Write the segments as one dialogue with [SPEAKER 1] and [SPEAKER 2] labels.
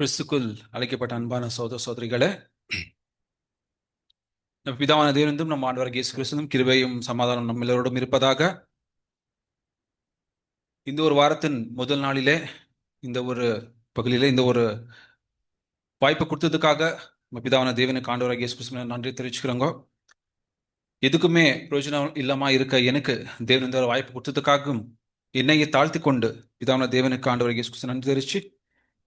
[SPEAKER 1] கிறிஸ்துக்குள் அழைக்கப்பட்ட அன்பான சகோதர சகோதரிகளே, நம் பிதாவான தேவனும் நம் ஆண்டவர் இயேசு கிறிஸ்துவும் கிருபையும் சமாதானம் நம்ம எல்லோரோடும் இருப்பதாக. இந்த ஒரு வாரத்தின் முதல் நாளிலே, இந்த ஒரு பகுதியிலே, இந்த ஒரு வாய்ப்பு கொடுத்ததுக்காக நம்ம பிதாவான தேவனுக்கு ஆண்டவர் இயேசு கிறிஸ்துவின் நன்றி தெரிவிச்சுக்கிறோங்க. எதுக்குமே பிரயோஜனம் இல்லாம இருக்க எனக்கு தேவன் இந்த ஒரு வாய்ப்பு கொடுத்ததுக்காகவும் என்னையே தாழ்த்தி கொண்டு பிதாவான தேவனுக்கு ஆண்டவர் இயேசு கிறிஸ்து நன்றி தெரிவிச்சு,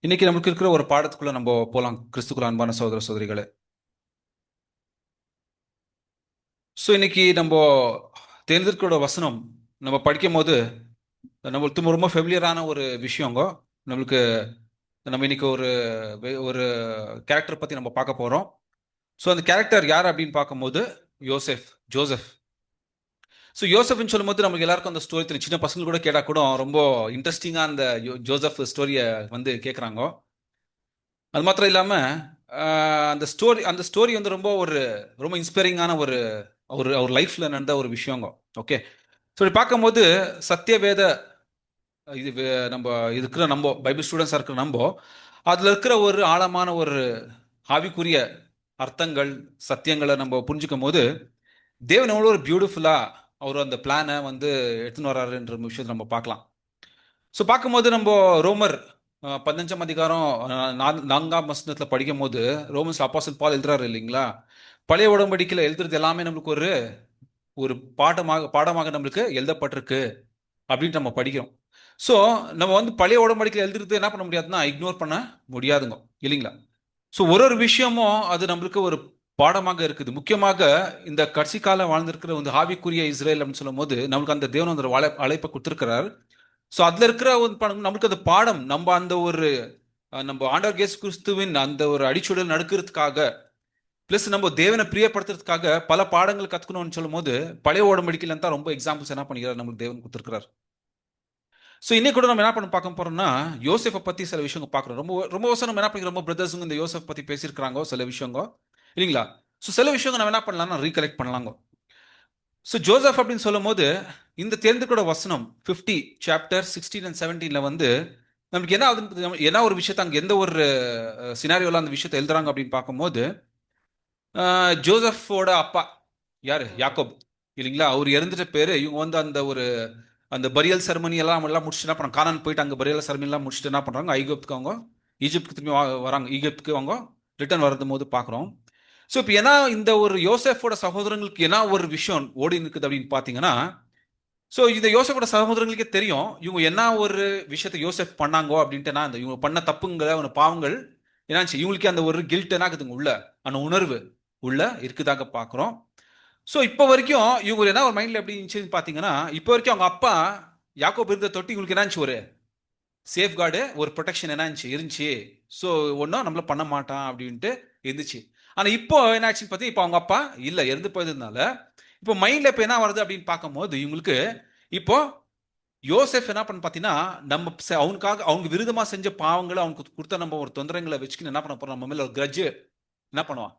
[SPEAKER 1] இன்னைக்கு நமக்கு இருக்கிற ஒரு பாடத்துக்குள்ள நம்ம போலாம். கிறிஸ்துக்குள்ள அன்பான சகோதர சகோதரிகளே, இன்னைக்கு நம்ம தேர்ந்தெடுக்கிற வசனம் நம்ம படிக்கும் போது நம்மளுக்கு ரொம்ப ஃபெமிலியரான ஒரு விஷயங்க. நம்மளுக்கு நம்ம இன்னைக்கு ஒரு கேரக்டர் பத்தி நம்ம பார்க்க போறோம். அந்த கேரக்டர் யார் அப்படின்னு பார்க்கும்போது யோசெஃப், ஜோசப். யோசப்னு சொல்லும்போது நமக்கு எல்லாருக்கும் அந்த ஸ்டோரி தெரியும். சின்ன பசங்க கூட கேட்டா கூட ரொம்ப இன்ட்ரெஸ்டிங்கா அந்த ஜோசப் ஸ்டோரியை வந்து கேட்குறாங்க. அது மாத்திரம் இல்லாம அந்த ஸ்டோரி வந்து ரொம்ப இன்ஸ்பைரிங்கான ஒரு அவர் லைஃப்ல நடந்த ஒரு விஷயங்க. ஓகே, இப்படி பார்க்கும்போது சத்தியவேத நம்ம இருக்கிற நம்ம பைபிள் ஸ்டூடெண்ட்ஸாக இருக்கிற நம்ம அதில் இருக்கிற ஒரு ஆழமான ஒரு ஆவிக்குரிய அர்த்தங்கள் சத்தியங்களை நம்ம புரிஞ்சுக்கும் போது தேவன் எவ்வளோ ஒரு பியூட்டிஃபுல்லாக அவர் அந்த பிளானை வந்து எடுத்துன்னு வர்றாருன்ற விஷயத்தை நம்ம பார்க்கலாம். பார்க்கும்போது நம்ம ரோமர் 15ஆம் அதிகாரம் 4ஆம் வசனத்தில் படிக்கும் போது ரோமன்ஸ் அப்போஸ்தலன் பால் எழுதுறாரு இல்லைங்களா. பழைய உடன்படிக்கையில் எழுதுறது எல்லாமே நம்மளுக்கு ஒரு ஒரு பாடமாக நம்மளுக்கு எழுதப்பட்டிருக்கு அப்படின்ட்டு நம்ம படிக்கிறோம். நம்ம வந்து பழைய உடம்படிக்கையில் எழுதுறது என்ன பண்ண முடியாதுன்னா இக்னோர் பண்ண முடியாதுங்க, இல்லைங்களா. ஒரு விஷயமும் அது நம்மளுக்கு ஒரு பாடமாக இருக்குது. முக்கியமாக இந்த கடைசி காலம் வாழ்ந்திருக்கிற வந்து ஆவிக்குரிய இஸ்ரேல் அப்படின்னு சொல்லும் போது நம்மளுக்கு அந்த தேவன் அந்த அழைப்பை கொடுத்திருக்கிறார். அதுல இருக்கிற ஒரு நம்மளுக்கு அந்த பாடம் நம்ம அந்த ஒரு நம்ம ஆண்டவர் இயேசு கிறிஸ்துவின் அந்த ஒரு அடிச்சுடல் நடக்கிறதுக்காக பிளஸ் நம்ம தேவனை பிரியப்படுத்துறதுக்காக பல பாடங்கள் கத்துக்கணும்னு சொல்லும் போது பழைய உடம்படிக்கையில தான் ரொம்ப எக்ஸாம்பிள்ஸ் என்ன பண்ணிக்கிறார் நம்மளுக்கு தேவன் கொடுத்திருக்கிறார். இன்னைக்கு கூட நம்ம என்ன பண்ண பார்க்க போறோம்னா யோசெஃபை பத்தி சில விஷயங்கள் பார்க்குறோம். ரொம்ப ரொம்ப வருஷம் நம்ம என்ன பண்ணிக்கிறோம், ரொம்ப பிரதர்ஸுங்க இந்த யோசெஃப் பத்தி பேசியிருக்கிறாங்க சில விஷயங்க, இல்லைங்களா. சில விஷயங்கள் நம்ம என்ன பண்ணலாம்னா ரீகலெக்ட் பண்ணலாங்க. ஜோசப் அப்படின்னு சொல்லும் போது இந்த தேர்ந்தெடுக்கிற வசனம் 50 சாப்டர் 16 and 17 வந்து நமக்கு என்ன ஆகுது, என்ன ஒரு விஷயத்த அங்கே எந்த ஒரு சினாரியோல அந்த விஷயத்தை எழுதுறாங்க அப்படின்னு பார்க்கும்போது ஜோசஃபோட அப்பா யாரு, யாக்கோப், இல்லைங்களா. அவர் இறந்துட்ட பேரு இவங்க வந்து அந்த பரியல் செரமனி எல்லாம் முடிச்சுட்டு என்ன பண்ணுறாங்க, கானான் போயிட்டு அங்கே பரியல் செரமனி எல்லாம் முடிச்சுட்டு என்ன பண்ணுறாங்க, ஐகுப்துக்கு அவங்க ஈஜிப்துக்கு திரும்பி வராங்க. ஈஜிப்துக்கு அவங்க ரிட்டர்ன் வரது போது பார்க்குறோம். இப்போ ஏன்னா இந்த ஒரு யோசேஃபோட சகோதரங்களுக்கு என்ன ஒரு விஷயம் ஓடி இருக்குது அப்படின்னு பார்த்தீங்கன்னா, இந்த யோசேஃபோட சகோதரங்களுக்கே தெரியும் இவங்க என்ன ஒரு விஷயத்த யோசேஃப் பண்ணாங்கோ அப்படின்ட்டு. அந்த இவங்க பண்ண தப்புங்கிற ஒரு பாவங்கள் என்னாச்சு, இவங்களுக்கே அந்த ஒரு கில்ட் என்ன ஆகுதுங்க உள்ள, அந்த உணர்வு உள்ள இருக்குதாக பார்க்குறோம். இப்போ வரைக்கும் இவங்க என்ன ஒரு மைண்ட்ல எப்படி இருந்துச்சுன்னு பார்த்தீங்கன்னா, இப்போ வரைக்கும் அவங்க அப்பா யாக்கோப் இருந்த தொட்டி இவங்களுக்கு என்னாச்சு, ஒரு சேஃப் கார்டு, ஒரு ப்ரொடெக்ஷன் இருந்துச்சு. ஒன்றும் நம்மள பண்ண மாட்டான் அப்படின்ட்டு இருந்துச்சு. ஆனால் இப்போ என்னாச்சுன்னு பார்த்தீங்கன்னா, இப்போ அவங்க அப்பா இல்லை, இறந்து போயதுனால இப்போ மைண்ட்ல இப்போ என்ன வருது அப்படின்னு பார்க்கும்போது இவங்களுக்கு இப்போ யோசெஃப் என்ன பண்ண பார்த்தீங்கன்னா, நம்ம அவனுக்காக அவங்க விருதமாக செஞ்ச பாவங்களை அவனுக்கு கொடுத்த நம்ம ஒரு தொந்தரங்களை வச்சுக்கின்னு என்ன பண்ண போறோம், நம்ம மேல ஒரு கிரட்ஜ் என்ன பண்ணுவான்,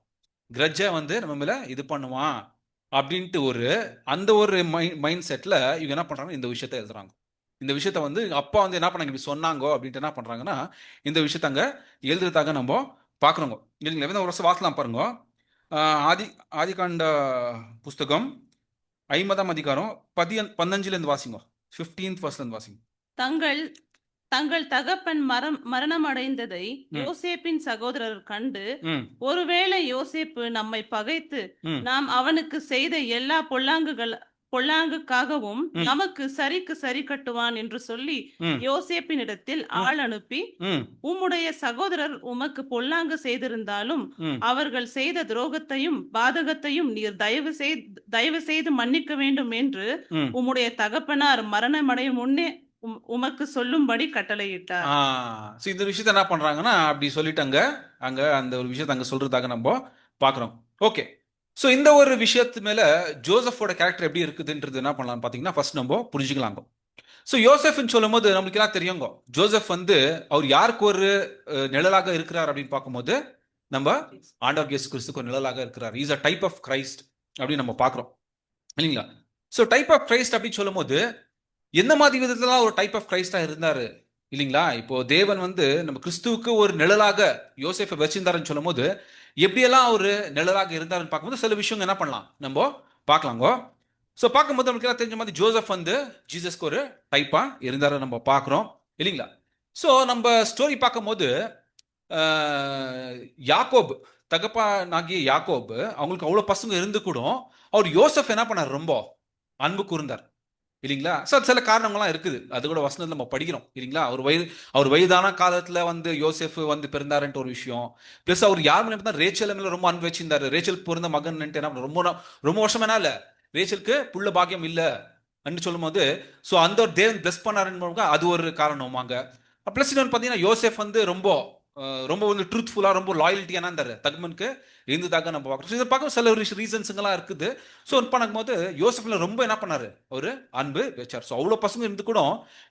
[SPEAKER 1] கிரட்ஜை வந்து நம்ம மேல இது பண்ணுவான் அப்படின்ட்டு அந்த ஒரு மைண்ட் செட்ல இவங்க என்ன பண்றாங்க, இந்த விஷயத்த எழுதுறாங்க. இந்த விஷயத்த வந்து அப்பா வந்து என்ன பண்ணாங்க, இப்படி சொன்னாங்க அப்படின்ட்டு என்ன பண்றாங்கன்னா இந்த விஷயத்த அங்க எழுதுறதாக நம்ம பாக்குறோங்க, இல்லைங்களா. ஒரு வருஷம் வாசலாம் பாருங்க. ஆதி ஆதிகாண்ட புஸ்தகம் 50ஆம் அதிகாரம் 15ல இருந்து வாசிங்க. 15th verse வாசிங்க.
[SPEAKER 2] தங்கள் தங்கள் தகப்பன் மரணமடைந்ததை யோசேப்பின் சகோதரர் கண்டு, ஒருவேளை யோசேப்பு நம்மை பகைத்து நாம் அவனுக்கு செய்த எல்லா பொல்லாங்குக்காகவும் நமக்கு சரிக்கு சரி கட்டுவான் என்று சொல்லி யோசேப்பினிடத்தில் ஆள் அனுப்பி, உம்முடைய சகோதரர் உமக்கு பொல்லாங்கு செய்திருந்தாலும் அவர்கள் செய்த துரோகத்தையும் பாதகத்தையும் நீர் தயவு செய்து மன்னிக்க வேண்டும் என்று உம்முடைய தகப்பனார் மரணமடையும் முன்னே உமக்கு சொல்லும்படி கட்டளையிட்டார்.
[SPEAKER 1] இந்த விஷயத்த என்ன பண்றாங்கன்னா அப்படி சொல்லிட்டாங்க. அங்க அந்த ஒரு விஷயத்த அங்க சொல்றதாக நம்ம பாக்குறோம். ஓகே, இந்த ஒரு விஷயத்து மேல ஜோசஃபோட கேரக்டர் எப்படி இருக்குதுன்றது என்ன பண்ணலாம் பாத்தீங்கன்னா ஃபர்ஸ்ட் நம்ம புரிஞ்சுக்கலாங்க. யோசெஃப்னு சொல்லும் போது நம்மளுக்கு எல்லாம் தெரியுங்க, ஜோசப் வந்து அவர் யாருக்கு ஒரு நிழலாக இருக்கிறார் அப்படின்னு பார்க்கும்போது நம்ம ஆண்டவர் இயேசு கிறிஸ்துக்கு ஒரு நிழலாக இருக்கிறார். Is a type of Christ அப்படின்னு நம்ம பார்க்குறோம், இல்லைங்களா. டைப் ஆஃப் கிரைஸ்ட் அப்படின்னு சொல்லும் போது எந்த மாதிரி விதத்துல ஒரு டைப் ஆஃப் கிரைஸ்டா இருந்தாரு, இல்லைங்களா? இப்போ தேவன் வந்து நம்ம கிறிஸ்துவுக்கு ஒரு நிழலாக யோசேப்பை வச்சிருந்தாருன்னு சொல்லும் போது எப்படியெல்லாம் ஒரு நிழலாக இருந்தாருன்னு பார்க்கும்போது சில விஷயங்கள் என்ன பண்ணலாம் நம்ம பார்க்கலாங்கோ. ஸோ பார்க்கும்போது நமக்கு எல்லாம் தெரிஞ்ச மாதிரி ஜோசப் வந்து ஜீசஸ்க்கு ஒரு டைப்பா இருந்தாரு நம்ம பார்க்குறோம் இல்லைங்களா? ஸோ நம்ம ஸ்டோரி பார்க்கும்போது ஆஹ், யாக்கோப் தகப்பனாகிய யாக்கோப் அவங்களுக்கு அவ்வளோ பசங்க இருந்து கூட அவர் யோசப் என்ன பண்ணார், ரொம்ப அன்பு கூர்ந்தார் இல்லைங்களா? ஸோ சில காரணங்கள்லாம் இருக்குது, அது கூட வசனத்தில் நம்ம படிக்கிறோம் இல்லைங்களா? அவர் வயதான காலத்தில் வந்து யோசேஃப் வந்து பிறந்தாருன்ட்டு ஒரு விஷயம். ப்ளஸ் அவர் யார் மேலே இருந்தால் ரேச்சல் மேலே ரொம்ப அன்பு வச்சிருந்தாரு. ரேச்சலுக்கு பிறந்த மகன் என்ன ரொம்ப வருஷம் என்ன இல்லை, ரேச்சலுக்கு புள்ள பாக்கியம் இல்லை அப்படின்னு சொல்லும் போது ஸோ அந்த ஒரு தேவன் பிளஸ் பண்ணாருன்னு அது ஒரு காரணமாங்க. ப்ளஸ் இன்னொன்று பார்த்தீங்கன்னா யோசேஃப் வந்து ரொம்ப வந்து ட்ரூத்ஃபுல்லாக ரொம்ப லாயல்ட்டியான இருந்தார் தகமனுக்கு இருந்ததாக நம்ம பார்க்குறோம். இதை பார்க்க சில ரீசன்ஸுங்கெல்லாம் இருக்குது. ஸோ பண்ணும்போது யோசப்ல ரொம்ப என்ன பண்ணாரு, அவரு அன்பு வச்சார். ஸோ அவ்வளோ பசங்க இருந்து கூட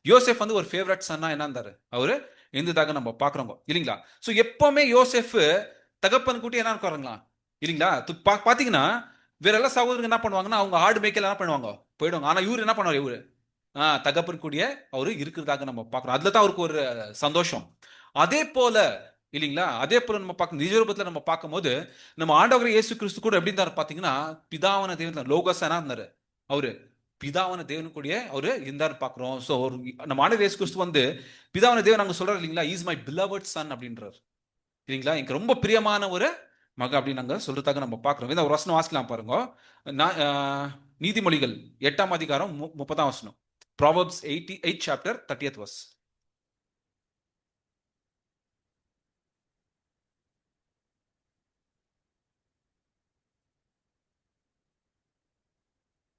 [SPEAKER 1] யோசேஃப் வந்து ஒரு ஃபேவரட் சன்னா என்ன இருந்தாரு, அவரு இருந்ததாக நம்ம பார்க்குறோங்க இல்லைங்களா? ஸோ எப்பவுமே யோசேஃப் தகப்பன் கூட்டி என்ன இருக்காருங்களா இல்லைங்களா? பார்த்தீங்கன்னா வேற எல்லா சகோதரங்க என்ன பண்ணுவாங்கன்னா அவங்க ஆடு மேய்க்கல என்ன பண்ணுவாங்க, போயிடுவாங்க. ஆனால் இவரு என்ன பண்ணுவார், இவரு தகப்பன் கூடிய அவரு இருக்கிறதாக நம்ம பார்க்குறோம். அதுல தான் அவருக்கு ஒரு சந்தோஷம். அதே போல இல்லைங்களா? அதே போல நம்ம பார்க்க நிஜரூபத்தில் நம்ம பார்க்கும்போது நம்ம ஆண்டவர் இயேசு கிறிஸ்து கூட எப்படி இருந்தாரு பார்த்தீங்கன்னா பிதாவான தேவன் லோகஸானா இருந்தாரு. அவரு பிதாவான தேவனு கூடிய அவரு இருந்தாரு பார்க்குறோம். ஸோ ஒரு நம்ம ஆண்டவர் இயேசு கிறிஸ்து வந்து பிதாவான தேவன் நாங்கள் சொல்றாரு இல்லைங்களா, இஸ் மை பிலவர்ட் சன் அப்படின்றார் இல்லைங்களா? எனக்கு ரொம்ப பிரியமான ஒரு மக அப்படின்னு நாங்கள் சொல்றதாக நம்ம பார்க்குறோம். இந்த ஒரு வசனம் வாசிக்கலாம் பாருங்க. நீதிமொழிகள் 8ஆம் அதிகாரம் 30ஆம் வசனம். Proverbs 88 chapter 30th verse.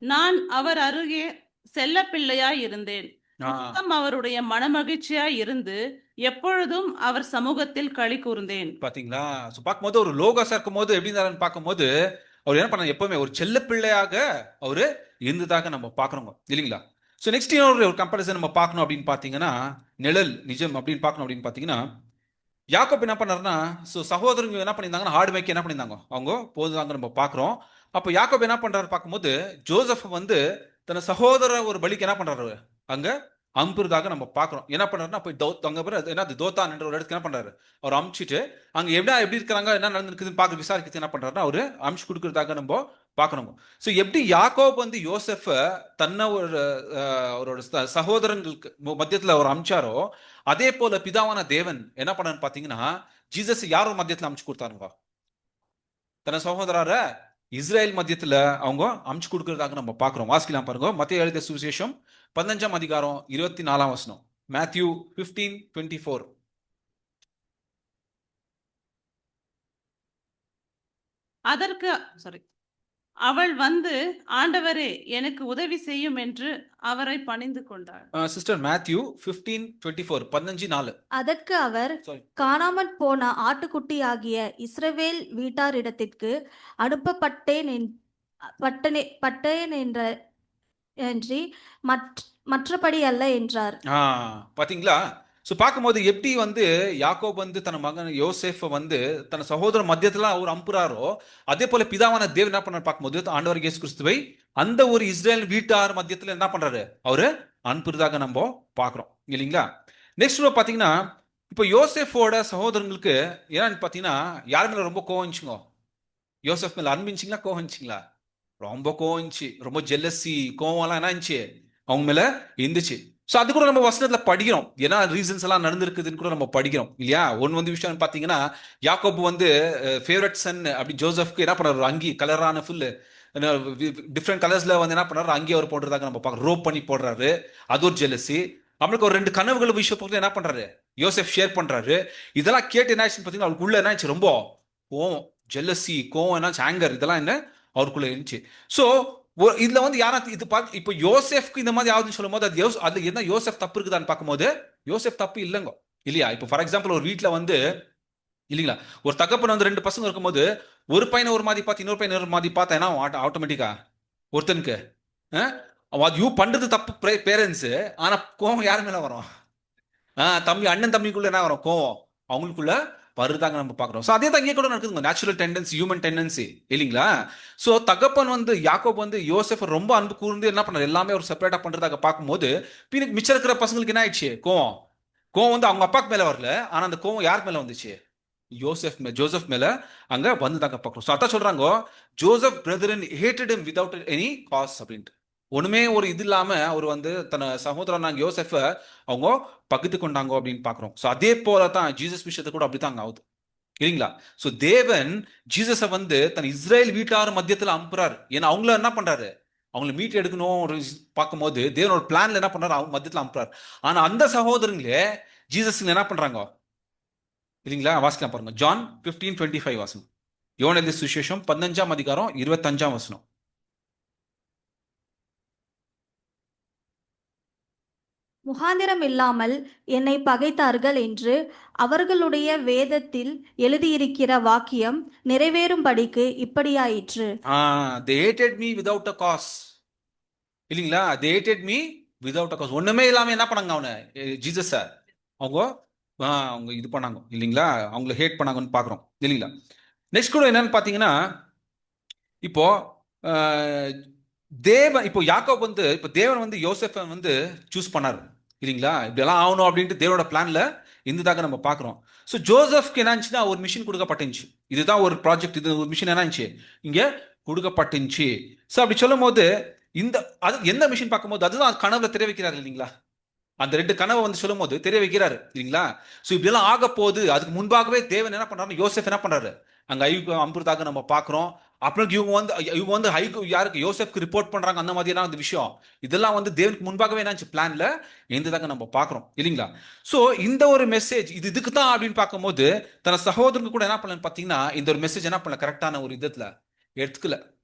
[SPEAKER 2] நான் அவர் அருகே செல்ல பிள்ளையாய் இருந்தேன்.
[SPEAKER 1] ஆ,
[SPEAKER 2] நித்தம் அவருடைய மனமகிழ்ச்சியாய் இருந்து எப்பொழுதும் அவர் சமூகத்தில் களி கூர்ந்தேன்.
[SPEAKER 1] பாத்தீங்களா? ஸோ பார்க்கும்போது ஒரு லோகஸா இருக்கும்போது எப்படி இருந்தாருன்னு பார்க்கும்போது அவர் என்ன பண்ணார், எப்பவுமே ஒரு செல்ல பிள்ளையாக அவரு இருந்ததாக நம்ம பார்க்குறோங்க இல்லைங்களா? ஸோ நெக்ஸ்ட் இன்னொரு ஒரு கம்பேரிசன் நம்ம பார்க்கணும் அப்படின்னு பார்த்தீங்கன்னா நிழல் நிஜம் அப்படின்னு பார்க்கணும் அப்படின்னு பார்த்தீங்கன்னா யாக்கோப் என்ன பண்ணாருன்னா ஸோ சகோதரங்க என்ன பண்ணியிருந்தாங்கன்னா ஆடு மேய்க்க என்ன பண்ணியிருந்தாங்க, அவங்க போதுதாங்க நம்ம பார்க்குறோம். அப்போ யாக்கோப் என்ன பண்றாரு பார்க்கும்போது ஜோசப் வந்து தன் சகோதர ஒரு பலிக்கு என்ன பண்றாரு, அங்க அம்புறதாக நம்ம பார்க்குறோம். என்ன பண்றாருன்னா போய் அங்க பேர் என்ன தோத்தான் என்ற ஒரு இடத்துக்கு என்ன பண்றாரு, அவர் அமுச்சிட்டு அங்க எப்படி இருக்கிறாங்க என்ன நடந்துருக்குதுன்னு பார்க்க விசாரிக்கிறது என்ன பண்றாருன்னா அவரு அமுச்சு கொடுக்கறதாக நம்ம பார்க்கணும். ஸோ எப்படி யாக்கோப் வந்து யோசெஃப தன்னை ஒரு அவரோட சகோதரங்களுக்கு மத்தியத்தில் அவர் அமிச்சாரோ அதே போல பிதாவான தேவன் என்ன பண்ணான்னு பாத்தீங்கன்னா ஜீசஸ் யாரும் மத்தியத்துல அமுச்சு கொடுத்தாருங்க, தன சகோதரர இஸ்ரேல் மத்தியத்துல அவங்க அமுச்சு கொடுக்கறதாக நம்ம பார்க்கிறோம். வாசிக்கலாம் பாருங்க. மத்திய எழுதிய சுவிசேஷம் 15ஆம் அதிகாரம் 24ஆம் வசனம். மேத்யூ 15:24.
[SPEAKER 2] அதற்கு சாரி அவள் வந்து, ஆண்டவரே எனக்கு உதவி செய்யும் என்று அவரை பணிந்து கொண்டாள்.
[SPEAKER 1] Sister Matthew 15:24 15:4.
[SPEAKER 3] அதற்கு அவர்,
[SPEAKER 1] சாரி.
[SPEAKER 3] காணாமற் போன ஆட்டுக்குட்டியாகிய இஸ்ரவேல் வீட்டாரிடத்திற்கு அனுப்பப்பட்டேன் பட்டேன் என்றி மற்றபடி அல்ல என்றார்.
[SPEAKER 1] பாத்தீங்களா? ஸோ பார்க்கும்போது எப்படி வந்து யாக்கோப் வந்து தன் மகன் யோசேஃபை வந்து தன் சகோதர மத்தியத்தில் அவர் அம்புறாரோ அதே போல பிதாவான தேவன் என்ன பண்ணார் பார்க்கும்போது ஆண்டவர் இயேசு கிறிஸ்துவை அந்த ஒரு இஸ்ரேல் வீட்டார் மத்தியத்தில் என்ன பண்றாரு, அவரு அனுப்புறதாக நம்ம பார்க்குறோம் இல்லைங்களா? நெக்ஸ்ட் பார்த்தீங்கன்னா இப்போ யோசேஃபோட சகோதரங்களுக்கு என்னன்னு பார்த்தீங்கன்னா யார் மேல ரொம்ப கோவம், யோசப் மேல அன்பிச்சிங்களா கோவம்? ரொம்ப கோவம், ரொம்ப ஜெல்லசி கோவம்லாம் என்ன இருந்துச்சு அவங்க மேல இருந்துச்சு. ஸோ அது கூட நம்ம வசனத்துல படிக்கிறோம், ஏன்னா ரீசன்ஸ் எல்லாம் நடந்திருக்குதுன்னு கூட நம்ம படிக்கிறோம் இல்லையா? ஒன்று வந்து விஷயம் பார்த்தீங்கன்னா யாக்கோபு வந்து ஃபேவரட் சன் அப்படி ஜோசப்க்கு என்ன பண்ணாரு, அங்கி கலரான ஃபுல்லு டிஃப்ரெண்ட் கலர்ஸ்ல வந்து என்ன பண்ணாரு அங்கேயே அவர் போடுறதாக நம்ம பார்க்குறோம். ரோப் பண்ணி போடுறாரு, அது ஒரு ஜெலசி. நம்மளுக்கு ஒரு 2 கனவுகள் விஷயத்துக்கு என்ன பண்றாரு யோசப் ஷேர் பண்றாரு. இதெல்லாம் கேட்டு என்ன ஆச்சுன்னு பார்த்தீங்கன்னா அவருக்குள்ள என்ன ஆச்சு, ரொம்ப கோவம், ஜெல்லசி, கோவம், என்ன ஆங்கர், இதெல்லாம் என்ன அவருக்குள்ள இருந்துச்சு. ஸோ இதுல வந்து யாரா இது பார்த்து இப்போ யோசெஃப்க்கு இந்த மாதிரி ஆகுதுன்னு சொல்லும் போது அது என்ன யோசெஃப் தப்பு இருக்குதான்னு பார்க்கும்போது யோசெஃப் தப்பு இல்லைங்க இல்லையா? இப்போ ஃபார் எக்ஸாம்பிள் ஒரு வீட்டில் வந்து இல்லைங்களா ஒரு தகப்பன் வந்து 2 பசங்க இருக்கும்போது ஒரு பையனை ஒரு மாதிரி பார்த்து இன்னொரு பையனை ஒரு மாதிரி பார்த்தா என்ன ஆட்டோமேட்டிக்கா ஒருத்தனுக்கு அது யூ பண்றது தப்பு பேரண்ட்ஸ், ஆனா கோவம் யாரு மேல வரும், தம்பி அண்ணன் தம்பிக்குள்ள என்ன வரும், கோவம் அவங்களுக்குள்ள வருதாங்க நம்ம பார்க்குறோம். ஸோ அதே தான் இங்கே கூட நடக்குதுங்க, நேச்சுரல் டெண்டன்சி, ஹியூமன் டெண்டன்சி இல்லைங்களா? ஸோ தகப்பன் வந்து யாக்கோப் வந்து யோசெஃப் ரொம்ப அன்பு கூர்ந்து என்ன பண்ணார், எல்லாமே ஒரு செப்பரேட்டாக பண்ணுறதாக பார்க்கும்போது பின்னுக்கு மிச்சம் இருக்கிற பசங்களுக்கு என்ன ஆயிடுச்சு, கோவம் கோவம் வந்து அவங்க அப்பாக்கு மேல வரல, ஆனா அந்த கோவம் யார் மேல வந்துச்சு? ஜோசப் மேல அங்க வந்துதாங்க பார்க்கிறோம். ஸோ அதான் சொல்றாங்க, Joseph brethren hated him without any cause அப்படின்ட்டு. ஒண்ணுமே ஒரு இது இல்லாம அவர் வந்து தன் சகோதரனாங்க யோசேஃப அவங்க பகிர்ந்து கொண்டாங்க அப்படின்னு பார்க்கிறோம். ஸோ அதே போல தான் ஜீசஸ் விஷயத்தை கூட அப்படித்தாங்க ஆகுது இல்லைங்களா? ஸோ தேவன் ஜீசஸை வந்து தன் இஸ்ரேல் வீட்டார் மத்தியத்தில் அனுப்புறாரு. ஏன்னா அவங்கள என்ன பண்றாரு, அவங்களை மீட் எடுக்கணும் ஒரு பார்க்கும்போது தேவனோட பிளான்ல என்ன பண்றாரு, அவங்க மத்தியத்தில் அனுப்புறாரு. ஆனா அந்த சகோதரங்களே ஜீசஸ் என்ன பண்றாங்க இல்லைங்களா? வாசிக்கலாம் பாருங்க, ஜான் 15:25 வாசனம். யோவான் எழுதிய சுவிசேஷம் 15ஆம் அதிகாரம் 25ஆம் வசனம்.
[SPEAKER 3] முகாந்திரம் இல்லாமல் என்னை பகைத்தார்கள் என்று அவர்களுடைய வேதத்தில் எழுதியிருக்கிற வாக்கியம் நிறைவேறும்படிக்கு இப்படியாயிற்று.
[SPEAKER 1] they hated me without a cause இல்லைங்களா? they hated me without a cause. ஒண்ணுமே இல்லாம என்ன பண்ணாங்க அவனை, ஜீசஸ அவங்க அவங்க இது பண்ணாங்க இல்லைங்களா? அவங்கள ஹேட் பண்ணாங்கன்னு பார்க்குறோம் இல்லைங்களா? நெக்ஸ்ட் கூட என்னன்னு பார்த்தீங்கன்னா, இப்போ தேவன் இப்போ யாக்கோப் வந்து இப்போ தேவன் வந்து யோசேஃபை வந்து சூஸ் பண்ணாரு இல்லைங்களா? இப்படியெல்லாம் ஆகணும் அப்படின்ட்டு தேவனோட பிளான்ல இருந்ததாக நம்ம பார்க்குறோம். ஸோ ஜோசப்க்கு என்ன இருந்துச்சுன்னா ஒரு மிஷின் கொடுக்கப்பட்டுச்சு. இதுதான் ஒரு ப்ராஜெக்ட், இது ஒரு மிஷின் என்ன இருந்துச்சு இங்கே கொடுக்கப்பட்டுச்சு. ஸோ அப்படி சொல்லும் போது இந்த அது எந்த மிஷின் பார்க்கும்போது அதுதான் கனவுல தெரிவிக்கிறார் இல்லைங்களா? அந்த 2 கனவை வந்து சொல்லும் போது தெரிய வைக்கிறாரு இல்லைங்களா? ஸோ இப்படியெல்லாம் ஆக போகுது. அதுக்கு முன்பாகவே தேவன் என்ன பண்றாரு, யோசேஃப் என்ன பண்றாரு, அங்க ஐக்கு அம்புறதாக நம்ம பார்க்குறோம். அப்புறம் இவங்க வந்து ஐக்கு யாருக்கு, யோசேஃப்க்கு ரிப்போர்ட் பண்றாங்க. அந்த மாதிரியான அந்த விஷயம் இதெல்லாம் வந்து தேவனுக்கு முன்பாகவே என்னாச்சு பிளான்ல இருந்ததாக நம்ம பார்க்குறோம் இல்லைங்களா? ஸோ இந்த ஒரு மெசேஜ் இதுக்கு தான் அப்படின்னு பார்க்கும்போது தன சகோதரனுக்கு கூட என்ன பண்ணலன்னு பார்த்தீங்கன்னா இந்த ஒரு மெசேஜ் என்ன பண்ணல, கரெக்டான ஒரு விதத்துல எடுத்துக்கல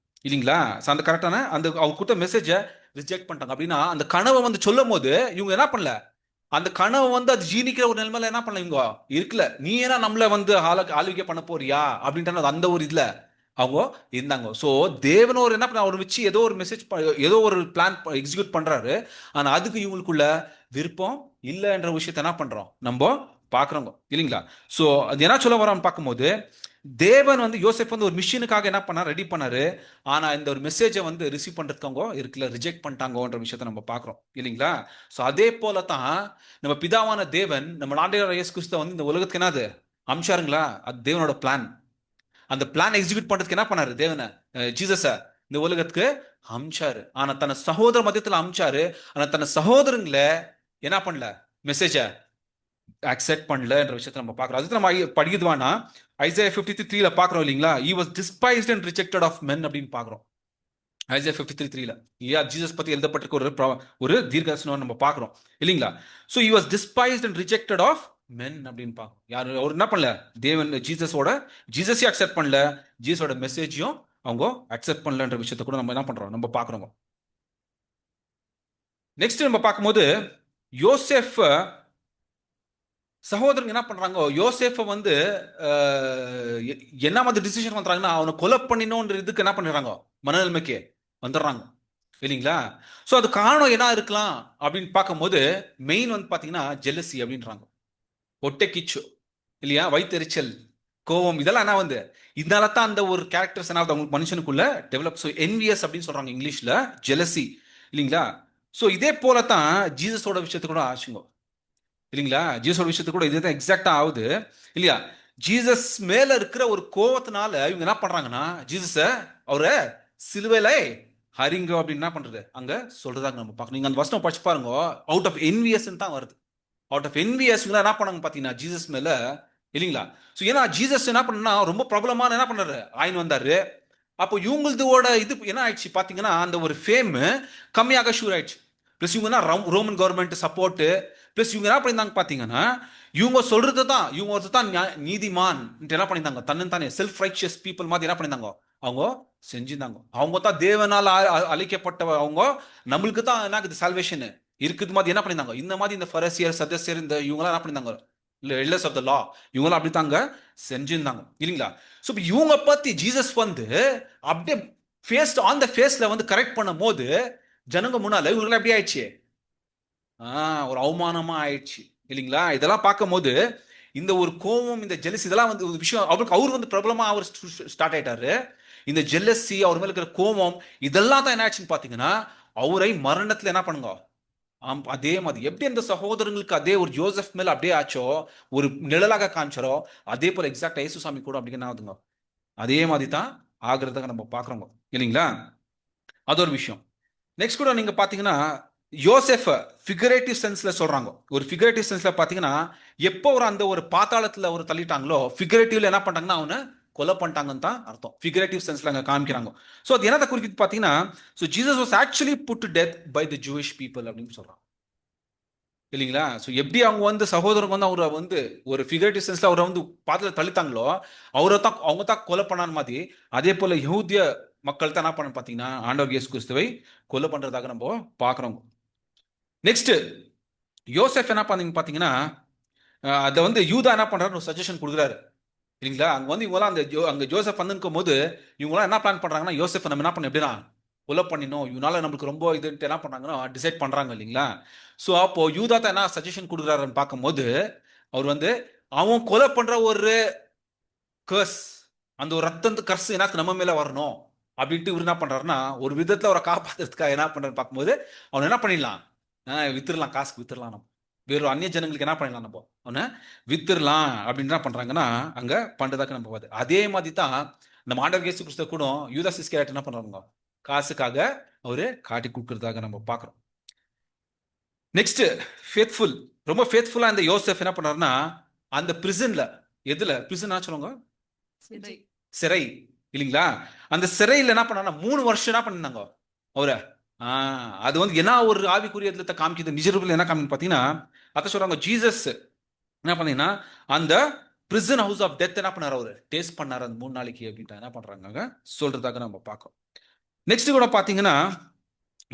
[SPEAKER 1] இல்லைங்களா? அந்த கரெக்டான அந்த அவங்க கொடுத்த மெசேஜை ரிஜெக்ட் பண்ணிட்டாங்க. அப்படின்னா அந்த கனவை வந்து சொல்லும் போது இவங்க என்ன பண்ணல, அந்த கனவை வந்து அது ஜீனிக்கிற ஒரு நிலைமையில என்ன பண்ணல இவங்க இருக்கல. நீ ஏன்னா நம்மள வந்து ஆளுகை பண்ண போறியா அப்படின்ற அந்த ஒரு இதுல அவங்க இருந்தாங்க. ஸோ தேவனோர் என்ன பண்ண அவர் வச்சு ஏதோ ஒரு மெசேஜ் ஏதோ ஒரு பிளான் எக்ஸிக்யூட் பண்றாரு. ஆனா அதுக்கு இவங்களுக்குள்ள விருப்பம் இல்லைன்ற விஷயத்த என்ன பண்றோம் நம்ம பார்க்குறோங்க இல்லைங்களா? ஸோ அது என்ன சொல்ல வரோம்னு பார்க்கும்போது தேவன் வந்து யோசேப் வந்து ஒரு மிஷினுக்காக என்ன பண்ணார், ரெடி பண்ணாரு. ஆனா இந்த ஒரு மெசேஜை வந்து ரிசீவ் பண்றதுக்காங்க இருக்குல்ல ரிஜெக்ட் பண்ணிட்டாங்கன்ற விஷயத்த நம்ம பார்க்குறோம் இல்லைங்களா? ஸோ அதே போல தான் நம்ம பிதாவான தேவன் நம்ம ஆண்டவர் இயேசு கிறிஸ்துவை வந்து இந்த உலகத்துக்கு என்னது அம்சாருங்களா? அது தேவனோட பிளான். அந்த பிளான் எக்ஸிக்யூட் பண்றதுக்கு என்ன பண்ணாரு தேவனை, ஜீசஸ இந்த உலகத்துக்கு அம்சாரு. ஆனா தன் சகோதர மத்தியத்தில் அம்சாரு. ஆனா தன் சகோதரங்களை என்ன பண்ணல, மெசேஜை அக்செப்ட் பண்ணலன்ற விஷயத்தை நம்ம பார்க்குறோம். அதுக்கு நம்ம படிக்குதுவானா ஐசையா 53:3 பார்க்குறோம் இல்லைங்களா? he was despised and rejected of men அப்படின்னு பார்க்குறோம். ஐசையா 53:3 இல்லையா? ஜீசஸ் பத்தி எழுதப்பட்டிருக்க ஒரு தீர்க்கதரிசனம் நம்ம பார்க்குறோம் இல்லைங்களா? So he was despised and rejected of men அப்படின்னு பார்க்குறோம். யார் அவர் என்ன பண்ணல, தேவன் ஜீசஸையும் அக்செப்ட் பண்ணல, ஜீசஸோட மெசேஜையும் அவங்க அக்செப்ட் பண்ணலன்ற விஷயத்தை கூட நம்ம என்ன பண்றோம், நம்ம பார்க்குறோம். நெக்ஸ்ட் நம்ம பார்க்கும்போது யோசேஃப் சகோதரங்க என்ன பண்றாங்க, யோசேஃபை வந்து என்ன மாதிரி டிசிஷன் பண்றாங்கன்னா அவனை கொலை பண்ணினோன்ற இதுக்கு என்ன பண்ணிடுறாங்க, மனநிலைமைக்கு வந்துடுறாங்க இல்லைங்களா? ஸோ அது காரணம் என்ன இருக்கலாம் அப்படின்னு பார்க்கும்போது மெயின் வந்து பார்த்தீங்கன்னா ஜெலசி அப்படின்றாங்க. ஒட்டை கிச்சு இல்லையா, வயிற்றுச்சல், கோவம், இதெல்லாம் என்ன வந்து இதனால தான் அந்த ஒரு கேரக்டர்ஸ் என்ன அவங்களுக்கு மனுஷனுக்குள்ள டெவலப். ஸோ என்வியஸ் அப்படின்னு சொல்றாங்க இங்கிலீஷ்ல, ஜெலசி இல்லைங்களா? ஸோ இதே போல தான் ஜீசஸோட விஷயத்துக்கு கூட ஆச்சுங்க இல்லைங்களா? ஜீசஸோட விஷயத்துக்கு கூட இதுதான் எக்ஸாக்டா ஆகுது இல்லையா? ஜீசஸ் மேல இருக்கிற ஒரு கோவத்தினால இவங்க என்ன பண்றாங்கன்னா ஜீசஸ அவரை சிலுவையில ஹரிங்க அப்படின்னு என்ன பண்றது அங்க சொல்றதாங்க நம்ம பார்க்கணும். நீங்க அந்த வசனம் படிச்சு பாருங்க, அவுட் ஆஃப் என்வியஸ் தான் வருது. அவுட் ஆஃப் என்வியஸ் என்ன பண்ணாங்க பாத்தீங்கன்னா ஜீசஸ் மேல இல்லைங்களா? ஸோ ஏன்னா ஜீசஸ் என்ன பண்ணா ரொம்ப பிரபலமான என்ன பண்றாரு ஆயின் வந்தாரு. அப்போ இவங்களதோட இது என்ன ஆயிடுச்சு பாத்தீங்கன்னா அந்த ஒரு ஃபேம் கம்மியாக ஷூர் ஆயிடுச்சு. பிளஸ் இவங்கன்னா ரோமன் கவர்மெண்ட் சப்போர்ட், பிளஸ் இவங்க என்ன பண்ணியிருந்தாங்க பாத்தீங்கன்னா இவங்க சொல்றது தான் இவங்க ஒருத்தர் தான் நீதிமான் என்ன பண்ணியிருந்தாங்க, தன்னந்தானே செல்ஃப் ரைச்சியஸ் பீப்புள் மாதிரி என்ன பண்ணியிருந்தாங்க அவங்க செஞ்சிருந்தாங்க. அவங்க தான் தேவனால் அழைக்கப்பட்ட அவங்க, நம்மளுக்கு தான் என்ன இருக்குது சால்வேஷன் இருக்குது மாதிரி என்ன பண்ணியிருந்தாங்க. இந்த மாதிரி இந்த ஃபரிசியர் சதஸ்யர் இந்த இவங்களாம் என்ன பண்ணியிருந்தாங்க, இல்ல எல்லஸ் ஆஃப் த லா இவங்களாம் அப்படி தாங்க செஞ்சிருந்தாங்க இல்லைங்களா? ஸோ இவங்க பத்தி ஜீசஸ் வந்து அப்படியே ஃபேஸ் ஆன் த ஃபேஸ்ல வந்து கரெக்ட் பண்ணும் போது ஜனங்க முன்னால இவங்களுக்கு எப்படி ஆயிடுச்சு, ஒரு அவமானமா ஆயிடுச்சு இல்லைங்களா? இதெல்லாம் பார்க்கும் போது இந்த ஒரு கோபம், இந்த ஜெலசி, இதெல்லாம் வந்து ஒரு விஷயம் அவர் வந்து பிரபலமா அவர் ஸ்டார்ட் ஆயிட்டாரு. இந்த ஜெலசி அவர் மேல இருக்கிற கோபம் இதெல்லாம் தான் என்ன ஆச்சுன்னு பாத்தீங்கன்னா அவரை மரணத்துல என்ன பண்ணுங்க அதே மாதிரி எப்படி அந்த சகோதரங்களுக்கு அதே ஒரு ஜோசப் மேல அப்படியே ஆச்சோ, ஒரு நிழலாக காமிச்சாரோ, அதே போல எக்ஸாக்ட் இயேசு சாமி கூட அப்படி என்ன ஆகுதுங்க, அதே மாதிரி தான் ஆகுறதாக நம்ம பார்க்குறோங்க இல்லைங்களா. அது ஒரு விஷயம். நெக்ஸ்ட் கூட நீங்க பாத்தீங்கன்னா யோசேஃப ஃபிகரேட்டிவ் சென்ஸ்ல சொல்றாங்க. ஒரு ஃபிகரேட்டிவ் சென்ஸ்ல பாத்தீங்கன்னா எப்போ ஒரு அந்த ஒரு பாதாளத்துல ஒரு தள்ளிட்டாங்களோ, ஃபிகரேட்டிவ்ல என்ன பண்றாங்கன்னா அவனை கொலை பண்ணிட்டாங்கன்னு தான் அர்த்தம். ஃபிகரேட்டிவ் சென்ஸ்ல அங்க காமிக்கிறாங்க. ஸோ அது என்னத்தை குறிக்குது பாத்தீங்கன்னா, so Jesus was actually put to death by the Jewish people அப்படின்னு சொல்றாங்க இல்லைங்களா. ஸோ எப்படி அவங்க வந்து சகோதரங்க வந்து அவரை வந்து ஒரு ஃபிகரேட்டிவ் சென்ஸ்ல அவரை வந்து பாத்துல தள்ளித்தாங்களோ, அவங்க தான் கொலை பண்ணான மாதிரி, அதே போல யஹூதிய மக்கள் தான் என்ன பண்ண பாத்தீங்கன்னா ஆண்டவர் இயேசு கிறிஸ்துவை கொலை பண்றதாக நம்ம பார்க்குறோம். நெக்ஸ்ட் யோசேஃப் என்ன பண்ணீங்க பாத்தீங்கன்னா, அதை வந்து யூதா என்ன பண்றாரு ஒரு சஜஷன் கொடுக்குறாரு இல்லைங்களா. அங்க வந்து இவங்களாம் அங்க ஜோசப் வந்துருக்கும் போது இவங்களாம் என்ன பிளான் பண்றாங்கன்னா, யோசேஃப் நம்ம என்ன பண்ண எப்படின்னா கொலை பண்ணினோம், இவனால நம்மளுக்கு ரொம்ப இதுன்ட்டு என்ன பண்றாங்கன்னா டிசைட் பண்றாங்க இல்லைங்களா. ஸோ அப்போ யூதா தான் என்ன சஜஷன் கொடுக்குறாருன்னு பார்க்கும்போது, அவர் வந்து அவன் கொலை பண்ற ஒரு கர்ஸ், அந்த ஒரு ரத்தத்து கர்ஸ் எனக்கு நம்ம மேல வரணும் அப்படின்ட்டு இவர் என்ன பண்றாருன்னா, ஒரு விதத்துல அவரை காப்பாத்துறதுக்காக என்ன பண்றாரு பார்க்கும்போது, அவன் என்ன பண்ணிடலாம், வித்துடலாம், காசுக்கு வித்துடலாம், நம்ம வேறு அந்நிய ஜனங்களுக்கு என்ன பண்ணிடலாம், நம்ம அவனை வித்துடலாம் அப்படின்னு என்ன பண்றாங்கன்னா அங்க பண்றதாக நம்ம பார்த்து. அதே மாதிரி தான் நம்ம ஆண்டவர் இயேசு கிறிஸ்து கூட யூதாஸ் இஸ்கரியோட் என்ன பண்றாங்க, காசுக்காக அவரு காட்டி கொடுக்கறதாக நம்ம பார்க்கிறோம். நெக்ஸ்ட் ஃபேத்ஃபுல், ரொம்ப ஃபேத்ஃபுல்லா இந்த யோசேஃப் என்ன பண்றாருன்னா அந்த பிரிசன்ல, எதுல பிரிசன் சொல்லுவாங்க, சிறை இல்லைங்களா. அந்த சிறையில் என்ன பண்ணா 3 வருஷம் என்ன பண்ணாங்க அவரை. அது வந்து என்ன ஒரு ஆவிக்குரியத்தை காமிக்குது, நிஜரூபில் என்ன காமிக்கு பாத்தீங்கன்னா, அத சொல்றாங்க ஜீசஸ் என்ன பண்ணீங்கன்னா அந்த பிரிசன் ஹவுஸ் ஆஃப் டெத் என்ன பண்ணாரு, அவரு டேஸ்ட் பண்ணாரு அந்த 3 நாளைக்கு அப்படின்ட்டு என்ன பண்றாங்க சொல்றதாக நம்ம பார்க்கறோம். நெக்ஸ்ட் கூட பாத்தீங்கன்னா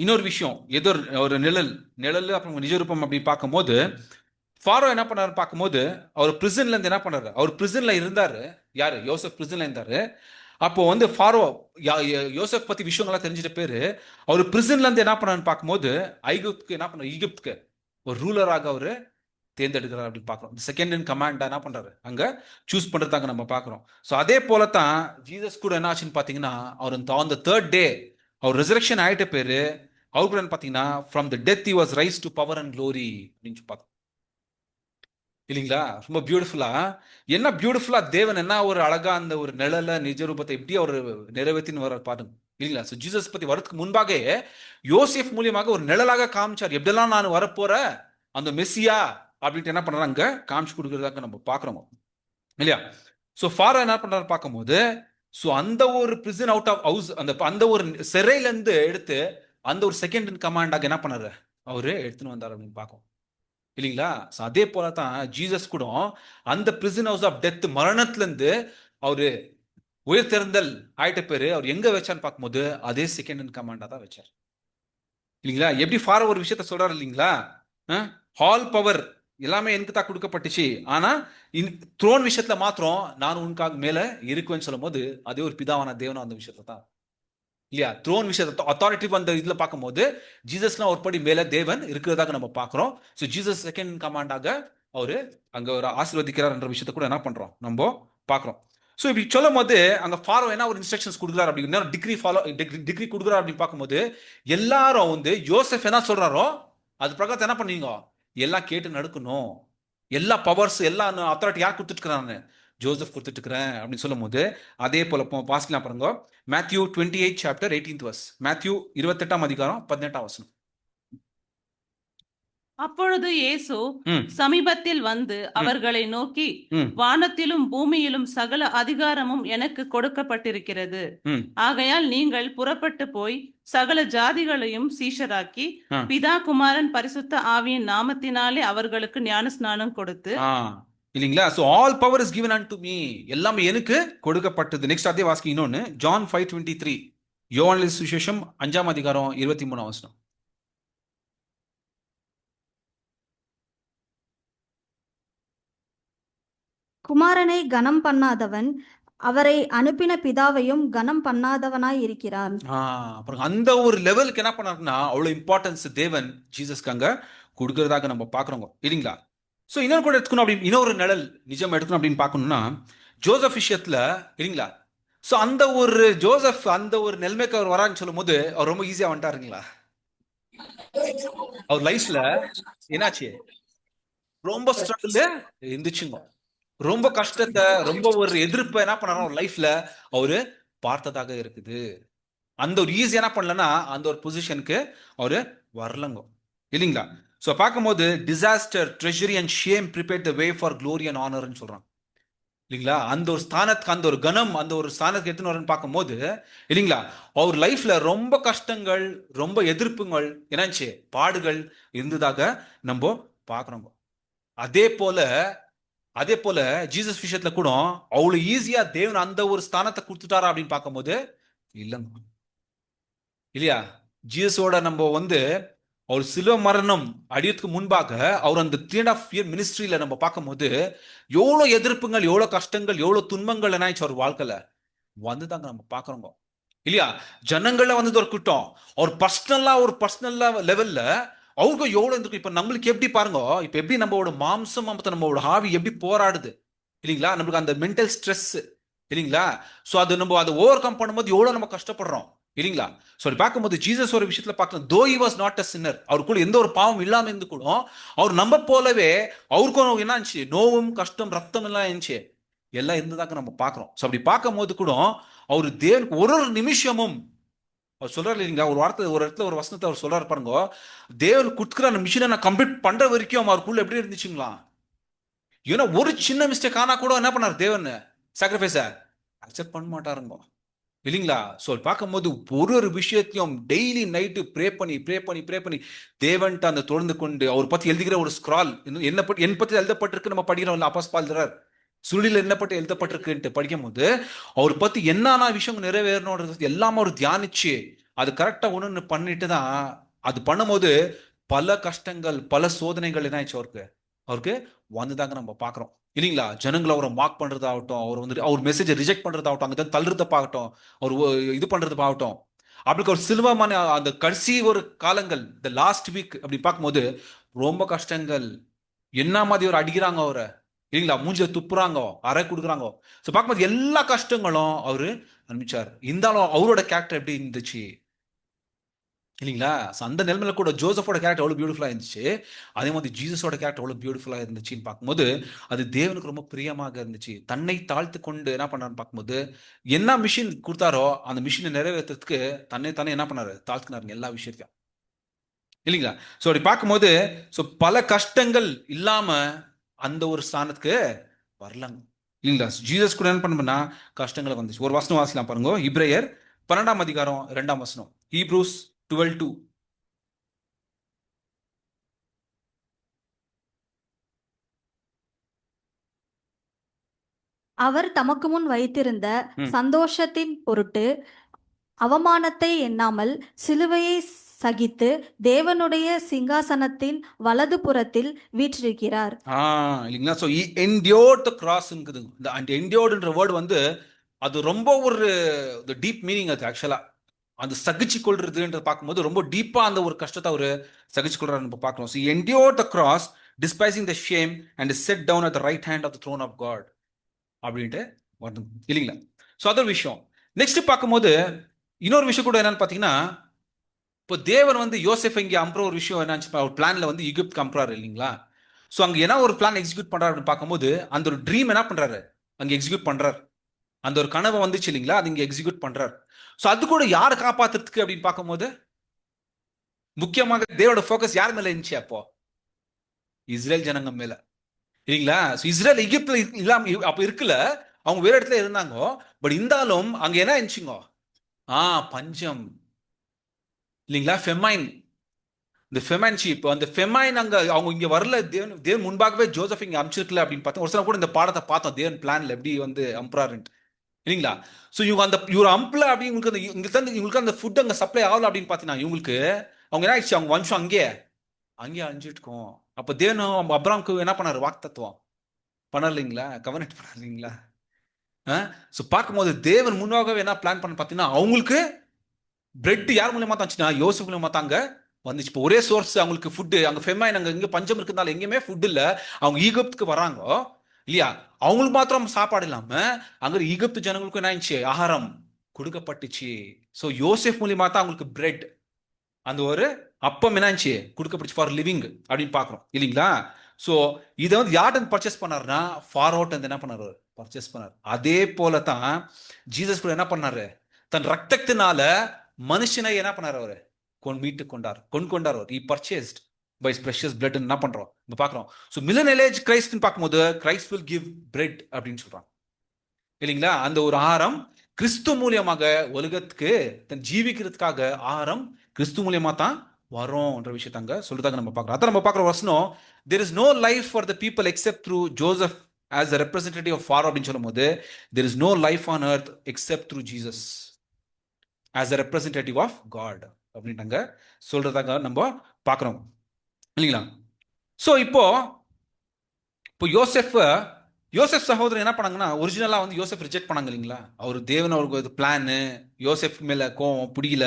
[SPEAKER 1] இன்னொரு விஷயம், ஏதோ ஒரு நிழல் அப்புறம் நிஜரூபம் அப்படி பார்க்கும்போது, ஃபாரோ என்ன பண்ணாரு பார்க்கும்போது, அவர் பிரிசன்ல இருந்து என்ன பண்ணாரு, அவர் பிரிசன்ல இருந்தாரு, யாரு யோசப் பிரிசன்ல இருந்தாரு. அப்போ வந்து ஃபாரோ யோசப் பத்தி விஷயங்கள்லாம் தெரிஞ்சிட்ட பேரு அவர் பிரிசன்ல இருந்து என்ன பண்ணாருன்னு பார்க்கும்போது, ஐகுப்துக்கு என்ன பண்ணாரு, ஈகிப்துக்கு ஒரு ரூலராக அவரு தேர்ந்தெடுக்கிறார் அப்படின்னு பார்க்குறோம். செகண்ட் இன் கமாண்டா என்ன பண்றாரு அங்க சூஸ் பண்றதாக நம்ம பார்க்குறோம். ஸோ அதே போல தான் ஜீசஸ் கூட என்ன ஆச்சுன்னு பார்த்தீங்கன்னா, அவர் அந்த தேர்ட் டே அவர் ரிசரக்ஷன் ஆயிட்ட பேரு, அவர் கூட பார்த்தீங்கன்னா from the death he was rice to power and glory அப்படின்னு பார்த்தோம் இல்லைங்களா. ரொம்ப பியூட்டிஃபுல்லா, என்ன பியூட்டிஃபுல்லா தேவன் என்ன ஒரு அழகா அந்த ஒரு நிழல நிஜ ரூபத்தை எப்படி அவர் நிறைவேற்றின்னு வர பாருங்க இல்லைங்களா. ஸோ ஜீசஸ் பத்தி வரதுக்கு முன்பாக யோசேஃப் மூலியமாக ஒரு நிழலாக காமிச்சார், எப்படியெல்லாம் நான் வரப்போற அந்த மெஸ்ஸியா அப்படின்ட்டு என்ன பண்றாங்க அங்க காமிச்சு கொடுக்கறதாக நம்ம பார்க்குறோம் இல்லையா. ஸோ ஃபாரோ என்ன பண்றாரு பார்க்கும்போது, ஸோ அந்த ஒரு பிரிசன் அவுட் ஆஃப் ஹவுஸ், அந்த ஒரு சிறையில இருந்து எடுத்து அந்த ஒரு செகண்ட் இன் கமாண்டாக என்ன பண்ணாரு அவரு எடுத்துன்னு வந்தார் அப்படின்னு பார்க்கும் இல்லைங்களா. ஸோ அதே போல தான் ஜீசஸ் கூட அந்த பிரிசன் ஹவுஸ் ஆஃப் டெத், மரணத்துல இருந்து அவரு உயிர் தெரிந்தல் ஆயிட்ட பேரு அவர் எங்க வச்சான்னு பார்க்கும்போது அதே செகண்ட் இன் கமாண்டா தான் வச்சார் இல்லைங்களா. எப்படி ஃபாரோ ஒரு விஷயத்த சொல்றாரு இல்லைங்களா, ஆல் பவர் எல்லாமே எனக்கு தான் கொடுக்கப்பட்டுச்சு, ஆனா த்ரோன் விஷயத்துல மாத்திரம் நான் உனக்காக மேல இருக்குவேன்னு சொல்லும் போது அதே ஒரு பிதாவான தேவனும் அந்த விஷயத்த தான் இல்லையா. த்ரோன் விஷயத்த அத்தாரிட்டி அந்த இதுல பார்க்கும்போது ஜீசஸ்லாம் ஒரு படி மேல தேவன் இருக்கிறதாக நம்ம பார்க்கிறோம். ஸோ ஜீசஸ் செகண்ட் கமாண்டாக அவரு அங்க ஒரு ஆசீர்வதிக்கிறார் என்ற விஷயத்த கூட என்ன பண்றோம் நம்ம பார்க்கிறோம். ஸோ இப்படி சொல்லும் போது அங்க ஃபாரோ என்ன ஒரு இன்ஸ்ட்ரக்ஷன்ஸ் கொடுக்குறாரு அப்படின்னா, டிகிரி கொடுக்குறாரு அப்படின்னு பார்க்கும்போது எல்லாரும் வந்து யோசேஃப் என்ன சொல்றாரோ அது பிரகாரத்தை என்ன பண்ணீங்க எல்லாம் கேட்டு நடக்கணும், எல்லா பவர்ஸ் எல்லா அத்தாரிட்டி யார் கொடுத்துட்டு இருக்கிறாங்க, ஜோசப் கொடுத்துட்டு இருக்கிறேன் அப்படின்னு சொல்லும் போது அதே போல வாசிக்கலாம் பாருங்க. Matthew 28 chapter 18th verse, Matthew 28ஆம் அதிகாரம் 18ஆம் வசனம்.
[SPEAKER 2] அப்பொழுது இயேசு சமீபத்தில் வந்து அவர்களை நோக்கி, வானத்திலும் பூமியிலும் சகல அதிகாரமும் எனக்கு கொடுக்கப்பட்டிருக்கிறது, ஆகையால் நீங்கள் புறப்பட்டு போய் சகல ஜாதிகளையும் சீஷராக்கி பிதா குமாரன் பரிசுத்த ஆவியின் நாமத்தினாலே அவர்களுக்கு ஞானஸ்நானம் கொடுத்து
[SPEAKER 1] இல்லைங்களா. So all power is given and me, எல்லாமே எனக்கு கொடுக்கப்பட்டது. நெக்ஸ்ட் அதே வாசிக்க இன்னொன்னு ஜான் 5:23, யோவான் சுவிசேஷம் 5ஆம் அதிகாரம் 23ஆம் வசனம்.
[SPEAKER 3] குமாரனை கனம் பண்ணாதவன் அவரை அனுப்பின பிதாவையும் கனம் பண்ணாதவனாய் இருக்கிறான்.
[SPEAKER 1] அந்த ஒரு லெவலுக்கு என்ன பண்ணாருன்னா அவ்வளவு இம்பார்ட்டன்ஸ் தேவன் ஜீசஸ்க்கு அங்க கொடுக்கறதாக நம்ம பாக்குறோம் இல்லைங்களா. ஸோ இன்னொரு கூட எடுத்துக்கணும் அப்படின்னு, இன்னொரு நிழல் நிஜம் எடுக்கணும் அப்படின்னு பார்க்கணும்னா ஜோசப் விஷயத்துல இல்லைங்களா. ஸோ அந்த ஒரு ஜோசப் அந்த ஒரு நிலைமைக்கு அவர் வரான்னு சொல்லும் போது அவர் ரொம்ப ஈஸியா வந்துட்டாருங்களா. அவர் லைஃப்ல என்னாச்சு, ரொம்ப ஸ்ட்ரகிள் இருந்துச்சுங்க. ரொம்ப கஷ்டத்தை, ரொம்ப ஒரு எதிர்ப்பை என்ன பண்ணாரு அவர் லைஃப்ல அவரு பார்த்ததாக இருக்குது. அந்த ஒரு ஈஸி என்ன பண்ணலன்னா அந்த ஒரு பொசிஷனுக்கு அவரு வரலங்க, இல்லைங்களா? ஸோ பார்க்கும்போது disaster, treasury and shame prepare the way for glory and ஆனர்னு சொல்றாங்க, இல்லைங்களா? அந்த ஒரு ஸ்தானத்துக்கு, அந்த ஒரு கணம், அந்த ஒரு ஸ்தானத்துக்கு எடுத்துன்னு வரன்னு பார்க்கும்போது, இல்லைங்களா, அவர் லைஃப்ல ரொம்ப கஷ்டங்கள், ரொம்ப எதிர்ப்புகள், என்னாச்சு, பாடுகள் இருந்ததாக நம்ம பார்க்குறோம். அதே போல அதே போல ஜீசஸ் விஷயத்துல கூட அவ்வளவு ஈஸியா தேவன் அந்த ஒரு ஸ்தானத்தை கொடுத்துட்டாரா அப்படின்னு பார்க்கும்போது இல்லைங்க, இல்லையா? ஜீசஸோட நம்ம அவர் சிலுவை மரணம் அடியதுக்கு முன்பாக அவர் அந்த 3.5 year மினிஸ்ட்ரியில நம்ம பார்க்கும்போது எவ்வளவு எதிர்ப்புகள், எவ்வளவு கஷ்டங்கள், எவ்வளவு துன்பங்கள் என்னாச்சு அவர் வாழ்க்கையில வந்துதாங்க நம்ம பார்க்குறோங்க, இல்லையா? ஜனங்கள வந்தது ஒரு கூட்டம், அவர் பர்சனலா லெவல்ல அவருக்கு எவ்வளவு இருந்திருக்கு. இப்ப நம்மளுக்கு எப்படி பாருங்க, இப்ப எப்படி நம்மளோட மாம்சம் நம்மளோட ஆவி எப்படி போராடுது, இல்லைங்களா? நம்மளுக்கு அந்த மென்டல் ஸ்ட்ரெஸ், இல்லைங்களா? ஸோ அது நம்ம அதை ஓவர் கம் பண்ணும்போது எவ்வளோ நம்ம கஷ்டப்படுறோம், இல்லைங்களா? ஸோ அப்படி பார்க்கும்போது ஜீசஸ் ஒரு விஷயத்துல பார்க்கலாம், though he was not a sinner, அவருக்குள்ள எந்த ஒரு பாவம் இல்லாம இருந்து கூட அவர் நம்ம போலவே அவருக்கும் என்ன இருந்துச்சு, நோவும் கஷ்டம் ரத்தம் எல்லாம் இருந்துச்சு, எல்லாம் இருந்ததாக நம்ம பார்க்குறோம். ஸோ அப்படி பார்க்கும்போது கூட அவர் தேவனுக்கு ஒரு ஒரு நிமிஷமும் அவர் சொல்றாரு, இல்லைங்களா? ஒரு வார்த்தை, ஒரு இடத்துல ஒரு வசனத்தை அவர் சொல்றாரு பாருங்க, தேவன் கொடுக்குற அந்த மிஷினை நான் கம்ப்ளீட் பண்ற வரைக்கும் அவருக்குள்ள எப்படி இருந்துச்சுங்களா? ஏன்னா ஒரு சின்ன மிஸ்டேக் ஆனா கூட என்ன பண்ணார் தேவன், சாக்ரிஃபைஸ அக்செப்ட் பண்ண மாட்டாருங்க, இல்லைங்களா? ஸோ பார்க்கும்போது ஒரு ஒரு விஷயத்தையும் டெய்லி நைட்டு ப்ரே பண்ணி தேவன்ட்டு அந்த தொடர்ந்து கொண்டு அவர் பத்தி எழுதுகிற ஒரு ஸ்க்ரால், என் பத்தி எழுதப்பட்டிருக்கு நம்ம படிக்கிறோம், அப்போஸ்தலர் எழுதுறார், சுருளில் என்ன பற்றி எழுதப்பட்டிருக்குன்ட்டு படிக்கும் போது அவர் பத்தி என்னென்ன விஷயம் நிறைவேறணுன்றது எல்லாமே அவர் தியானிச்சு அது கரெக்டா ஒண்ணு பண்ணிட்டு தான் அது பண்ணும்போது பல கஷ்டங்கள், பல சோதனைகள் என்ன ஆயிடுச்சு அவருக்கு வந்துதாங்க நம்ம பார்க்குறோம், இல்லைங்களா? ஜனங்களை அவரை மார்க் பண்றதாகட்டும், அவர் மெசேஜை ரிஜெக்ட் பண்றதாகட்டும், அங்கே தள்ளுறத பார்க்கட்டும், அவர் இது பண்றது பார்க்கட்டும், அவருக்கு ஒரு சிலுவமான அந்த கடைசி ஒரு காலங்கள், இந்த லாஸ்ட் வீக் அப்படி பார்க்கும்போது ரொம்ப கஷ்டங்கள், என்ன மாதிரி ஒரு அடிக்கிறாங்க அவரை, இல்லைங்களா? மூஞ்சில துப்புறாங்க, அறை கொடுக்குறாங்க. ஸோ பார்க்கும்போது எல்லா கஷ்டங்களும் அவரு அனுப்பிச்சார். இருந்தாலும் அவரோட கேரக்டர் எப்படி இருந்துச்சு, இல்லைங்களா? அந்த நிலைமையில கூட ஜோசஃபோட கேரக்டர் எவ்வளவு பியூட்டிஃபுல்லா இருந்துச்சு, அதே மாதிரி ஜீசஸோட கேரக்டர் எவ்வளவு பியூட்டிஃபுல்லா இருந்துச்சுன்னு பார்க்கும்போது அது தேவனுக்கு ரொம்ப பிரியமாக இருந்துச்சு. தன்னை தாழ்த்து கொண்டு என்ன பண்ணான்னு பார்க்கும்போது என்ன மிஷின் கொடுத்தாரோ அந்த மிஷினை நிறைவேற்றுறதுக்கு தானே என்ன பண்ணாரு, தாழ்த்துனாருங்க எல்லா விஷயத்தையும், இல்லைங்களா? ஸோ அப்படி பார்க்கும்போது ஸோ பல கஷ்டங்கள் இல்லாம அந்த ஒரு ஸ்தானத்துக்கு வரலாங்க, இல்லைங்களா? ஜீசஸ் கூட என்ன பண்ணா கஷ்டங்களை வந்துச்சு. ஒரு வசனம் வாசிக்கலாம் பாருங்க, இப்ரேயர் 12 2 வசனம், ஹீப்ரூஸ் 12:2.
[SPEAKER 3] அவர் தமக்கு முன் வைத்திருந்த
[SPEAKER 1] ம்.
[SPEAKER 3] சந்தோஷத்தின் பொருட்டு அவமானத்தை எண்ணாமல் சிலுவையை சகித்து தேவனுடைய சிங்காசனத்தின் வலது புறத்தில் வீற்றிருக்கிறார்.
[SPEAKER 1] இல்லைங்களா? ஸோ என்டியோர்ட் த கிராஸ்ங்குது. இந்த அந்த என்டியோர்டுன்ற வேர்டு அது ரொம்ப ஒரு டீப் மீனிங். அது ஆக்சுவலா அந்த சகிச்சு கொள்றதுன்றது பார்க்கும்போது ரொம்ப டீப்பா அந்த ஒரு கஷ்டத்தை அவர் சகிச்சு கொள்றாரு நம்ம பார்க்கணும். So endured the cross despising the shame and sat down at the right hand of the throne of God அப்படின்ட்டு வருது, இல்லைங்களா? ஸோ அதொரு விஷயம். நெக்ஸ்ட் பார்க்கும்போது இன்னொரு விஷயம் கூட என்னன்னு பார்த்தீங்கன்னா, இப்போ தேவன் யோசேஃப் இங்கே அனுப்புற ஒரு விஷயம் என்னன்னு அவர் பிளான்ல ஈகிப்துக்கு அனுப்புறாரு, இல்லைங்களா? ஸோ அங்கே என்ன ஒரு பிளான் எக்ஸிக்யூட் பண்றாரு அப்படின்னு பார்க்கும்போது அந்த ஒரு ட்ரீம் என்ன பண்றாரு அங்கே எக்ஸிக்யூட் பண்றாரு. அந்த ஒரு கனவை வந்துச்சு, இல்லைங்களா? அது இங்கே எக்ஸிக்யூட் பண்றாரு. ஸோ அது கூட யாரை காப்பாத்துறதுக்கு அப்படின்னு பார்க்கும்போது முக்கியமாக தேவோட ஃபோக்கஸ் யார் மேல இருந்துச்சு அப்போ? இஸ்ரேல் ஜனங்க மேல, இல்லைங்களா? ஸோ இஸ்ரேல் எகிப்துல இல்லாம அப்ப இருக்குல்ல, அவங்க வேற இடத்துல இருந்தாங்க. பட் இருந்தாலும் அங்க என்ன இருந்துச்சுங்க? பஞ்சம், இல்லைங்களா? ஃபெமைன், இந்த ஃபெமைன் ஷீப், அந்த ஃபெமைன் அங்க அவங்க இங்க வரல. தேவன் முன்பாகவே ஜோசப் இங்க அனுப்பிச்சிருக்கல அப்படின்னு பார்த்தோம். ஒரு சில கூட இந்த பாடத்தை பார்த்தோம், தேவன் பிளான்ல எப்படி அம்புறாருன்ட்டு, இல்லைங்களா? ஸோ இவங்க அம்புல அப்படி இவங்களுக்கு அந்த ஃபுட் அங்க சப்ளை ஆகல அப்படின்னு பார்த்தீங்கன்னா இவங்களுக்கு அவங்க என்ன ஆயிடுச்சு, அவங்க வம்சம் அங்கேயே அழிஞ்சிட்டு இருக்கோம். அப்ப தேவனும் அப்ராம்க்கு என்ன பண்ணாரு, வாக்குத்தத்தம் பண்ணலைங்களா, கவர்னட் பண்ணலைங்களா? ஸோ பார்க்கும்போது தேவன் முன்னாகவே என்ன பிளான் பண்ண பார்த்தீங்கன்னா அவங்களுக்கு பிரெட் யார் மூலியமா தாச்சுன்னா யோசிப்பு மூலியமா தாங்க வந்துச்சு. இப்போ ஒரே சோர்ஸ் அவங்களுக்கு ஃபுட்டு, அங்கே ஃபெமைன், அங்கே இங்கே பஞ்சம் இருக்கிறதால எங்கேயுமே ஃபுட் இல்லை. அவங்க ஈகிப்துக்கு வராங்க, இல்லையா? அவங்களுக்கு மாத்திரம் சாப்பாடு இல்லாம அங்க ஈகிப்து ஜனங்களுக்கும் என்ன ஆயிடுச்சு, ஆகாரம் கொடுக்கப்பட்டுச்சு. ஸோ யோசேஃப் மூலியமா தான் அவங்களுக்கு பிரெட், அந்த ஒரு அப்பம் என்னாச்சு கொடுக்கப்பட்டுச்சு ஃபார் லிவிங் அப்படின்னு பார்க்குறோம் இல்லைங்களா. ஸோ இதை வந்து யார்கிட்ட பர்ச்சேஸ் பண்ணாருன்னா ஃபாரோட் வந்து என்ன பண்ணாரு, பர்ச்சேஸ் பண்ணார். அதே போல தான் ஜீசஸ் கூட என்ன பண்ணாரு, தன் ரத்தத்தினால மனுஷனை என்ன பண்ணார் அவரு, மீட்டு கொண்டார், கொண்டார் அவர். பர்ச்சேஸ்ட் பை ப்ரெஷியஸ் பிளட் என்ன பண்றோம் நம்ம பார்க்குறோம். ஸோ மில்லனியல் ஏஜ் கிரைஸ்ட்னு பார்க்கும்போது கிரைஸ்ட் வில் கிவ் பிரெட் அப்படின்னு சொல்றாங்க இல்லைங்களா. அந்த ஒரு ஆಹಾரம் கிறிஸ்து மூலியமாக உலகத்துக்கு தன் ஜீவிக்கிறதுக்காக ஆಹಾரம் கிறிஸ்து மூலியமா தான் வரோன்ற விஷயத்தாங்க சொல்றதாங்க நம்ம பார்க்குறோம். அதான் நம்ம பார்க்குற வசனம், there is no life for the people except through Joseph as a representative of Pharaoh அப்படின்னு சொல்லும்போது there is no life on earth except through Jesus as a representative of God அப்படின்ட்டாங்க சொல்றதாங்க நம்ம பார்க்குறோம் இல்லைங்களா. ஸோ இப்போ யோசெஃப் சகோதரர் என்ன பண்ணாங்கன்னா, ஒரிஜினலா வந்து யோசெஃப் ரிஜெக்ட் பண்ணாங்க இல்லைங்களா. அவர் தேவன் அவருக்கு பிளானு, யோசெஃப் மேல கோவம் பிடிக்கல,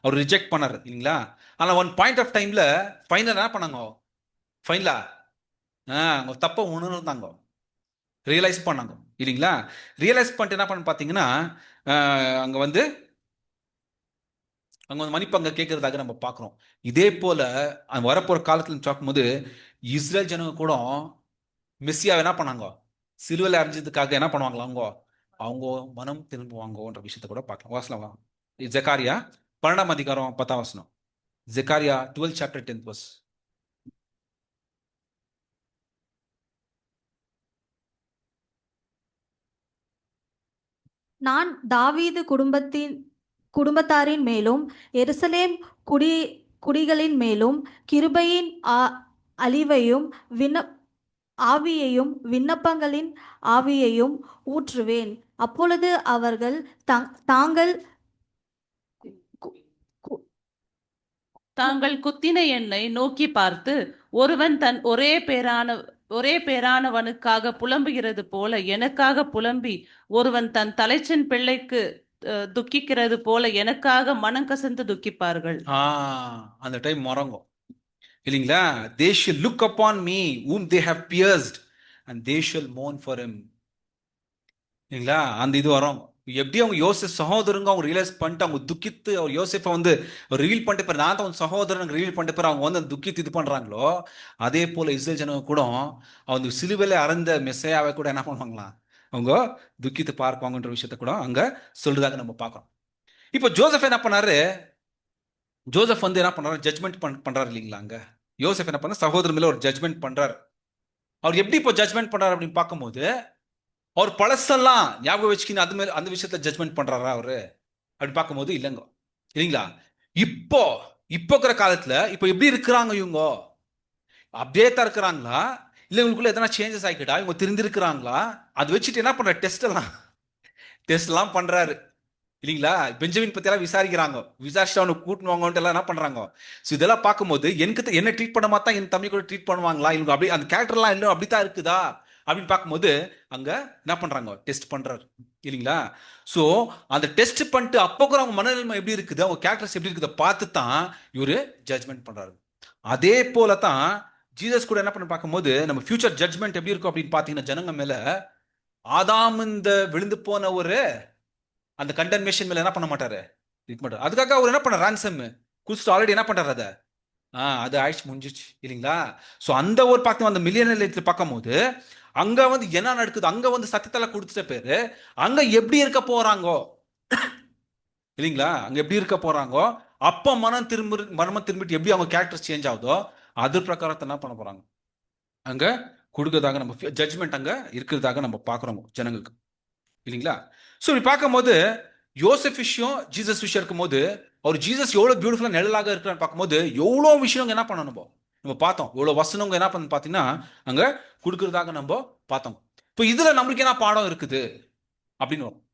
[SPEAKER 1] அவர் ரிஜெக்ட் பண்ணார் இல்லைங்களா. ஆனால் ஒன் பாயிண்ட் ஆஃப் டைம்ல ஃபைனல் என்ன பண்ணாங்க, ஃபைனலா அவங்க தப்பை உணர்ந்தாங்க, ரியலைஸ் பண்ணாங்க இல்லைங்களா. ரியலைஸ் பண்ணிட்டு என்ன பண்ண பார்த்தீங்கன்னா அங்க வந்து மன்னிப்பங்க கேட்கறதாக நம்ம பார்க்குறோம். இதே போல வரப்போற காலத்தில் பார்க்கும்போது இஸ்ரேல் ஜனங்க கூட மெஸ்ஸியாவை என்ன பண்ணாங்க, சிலுவையில் அரைஞ்சதுக்காக என்ன பண்ணுவாங்களா, அவங்க மனம் திரும்புவாங்கன்ற விஷயத்த கூட பார்க்கலாம். வாசலாம் ஜெகாரியா 12ஆம் அதிகாரம் 10ஆம் வசனம். ஜெகாரியா 12 chapter 10th verse.
[SPEAKER 3] நான் தாவீது குடும்பத்தாரின் மேலும் எருசலேம் குடிகளின் மேலும் கிருபையின் அழிவையும் ஆவியையும் விண்ணப்பங்களின் ஆவியையும் ஊற்றுவேன். அப்பொழுது அவர்கள்
[SPEAKER 2] தாங்கள் குத்தின எண்ணெய் நோக்கி பார்த்து, ஒருவன் தன் ஒரே பேரானவனுக்காக புலம்புகிறது போல எனக்காக புலம்பி, ஒருவன் தன் தலைச்சன் பிள்ளைக்கு துக்கிக்கிறது போல எனக்காக மனம் கசந்து துக்கிப்பார்கள்.
[SPEAKER 1] அந்த டைம் மறங்கும் இல்லைங்களா. they shall look upon me whom they have pierced and they shall mourn for him இல்லைங்களா. அந்த இது வரும். எப்படி அவங்க யோசேப் சகோதரங்க அவங்க ரியலைஸ் பண்ணிட்டு அவங்க துக்கித்து அவர் யோசேப்பை வந்து ரிவீல் பண்ணிட்டு பேர், நான் தான் அவங்க சகோதரன் ரிவீல் பண்ணிட்டு பேர் அவங்க வந்து துக்கித்து இது பண்றாங்களோ, அதே போல இஸ்ரேல் ஜனங்க கூட அவங்க சிலுவையில அறந்த மெஸ்ஸையாவை கூட என்ன பண்ணுவாங்களாம், அவங்க துக்கித்து பார்ப்பாங்கன்ற விஷயத்த கூட அங்க சொல்றதாக நம்ம பார்க்கறோம். இப்போ ஜோசப் என்ன பண்ணாரு, ஜோசப் வந்து என்ன பண்றாரு, ஜட்மெண்ட் பண்றாரு இல்லைங்களா. அங்க யோசேப் என்ன பண்ண சகோதரர் மேல ஒரு ஜட்மெண்ட் பண்றாரு. அவர் எப்படி இப்போ ஜட்மெண்ட் பண்றாரு அப்படின்னு பார்க்கும்போது, அவர் பழசெல்லாம் ஞாபகம் வச்சுக்கின்னு அது மேல அந்த விஷயத்த ஜட்மெண்ட் பண்றாரா அவரு அப்படின்னு பார்க்கும்போது இல்லைங்க இல்லைங்களா. இப்போ இருக்கிற காலத்துல இப்போ எப்படி இருக்கிறாங்க இவங்க, அப்படியே தான் இருக்கிறாங்களா, இல்லை இவங்களுக்குள்ள எதனா சேஞ்சஸ் ஆகிக்கிட்டா, இவங்க தெரிஞ்சிருக்கிறாங்களா, அதை வச்சுட்டு என்ன பண்ற டெஸ்ட் எல்லாம் பண்றாரு இல்லைங்களா. பெஞ்சமின் பத்தி எல்லாம் விசாரிக்கிறாங்க, விசாரிச்சு அவனை கூட்டணுவாங்கன்ட்டு எல்லாம் என்ன பண்றாங்க. ஸோ இதெல்லாம் பார்க்கும்போது எனக்கு என்ன ட்ரீட் பண்ண மாட்டா என் தம்பி கூட ட்ரீட் பண்ணுவாங்களா, இவங்க அப்படி அந்த கேரக்டர்லாம் இல்லை அப்படித்தான் இருக்குதா அப்படின்னு பார்க்கும்போது அங்க என்ன பண்றாங்க, டெஸ்ட் பண்றாரு இல்லைங்களா. ஸோ அந்த டெஸ்ட் பண்ணிட்டு அப்போ கூட அவங்க மனநிலைமை எப்படி இருக்குது, அவங்க கேரக்டர்ஸ் எப்படி இருக்குது பார்த்து தான் இவரு ஜட்மெண்ட் பண்றாரு. அதே போல தான் ஜீசஸ் கூட என்ன பண்ண பார்க்கும்போது நம்ம ஃபியூச்சர் ஜட்மெண்ட் எப்படி இருக்கும் அப்படின்னு பார்த்தீங்கன்னா, ஜனங்க மேல ஆதாம் இந்த விழுந்து போன ஒரு அந்த கண்டென்மேஷன் மேல என்ன பண்ண மாட்டாரு, அதுக்காக அவர் என்ன பண்ண ரான்சம் குடிச்சிட்டு ஆல்ரெடி என்ன பண்றாரு, அதை அது ஆயிடுச்சு முடிஞ்சிச்சு இல்லைங்களா. ஸோ அந்த ஒரு பார்த்து அந்த மில்லியனில் பார்க்கும்போது அங்க வந்து என்ன நடக்குது, அங்க வந்து சத்தியத்தால கொடுத்துட்ட பேரு அங்க எப்படி இருக்க போறாங்கோ இல்லைங்களா. அங்க எப்படி இருக்க போறாங்கோ, அப்ப மனம் திரும்பிட்டு எப்படி அவங்க கேரக்டர் சேஞ்ச் ஆகுதோ அது பிரகாரத்தை என்ன பண்ண போறாங்க அங்க கொடுக்கறதாக நம்ம ஜட்ஜ்மெண்ட் அங்க இருக்கிறதாக நம்ம பார்க்குறோம் ஜனங்களுக்கு இல்லைங்களா. ஸோ இப்படி பார்க்கும்போது யோசப் விஷயம் ஜீசஸ் விஷயம் இருக்கும்போது அவர் ஜீசஸ் எவ்வளோ பியூட்டிஃபுல்லாக நிழலாக இருக்கிறான்னு பார்க்கும்போது எவ்வளோ விஷயம் என்ன பண்ணணும் நம்ம பார்த்தோம், எவ்வளோ வசனங்க என்ன பண்ண பார்த்தீங்கன்னா அங்கே கொடுக்கறதாக நம்ம பார்த்தோம். இப்போ இதில் நம்மளுக்கு என்ன பாடம் இருக்குது அப்படின்னு வரும்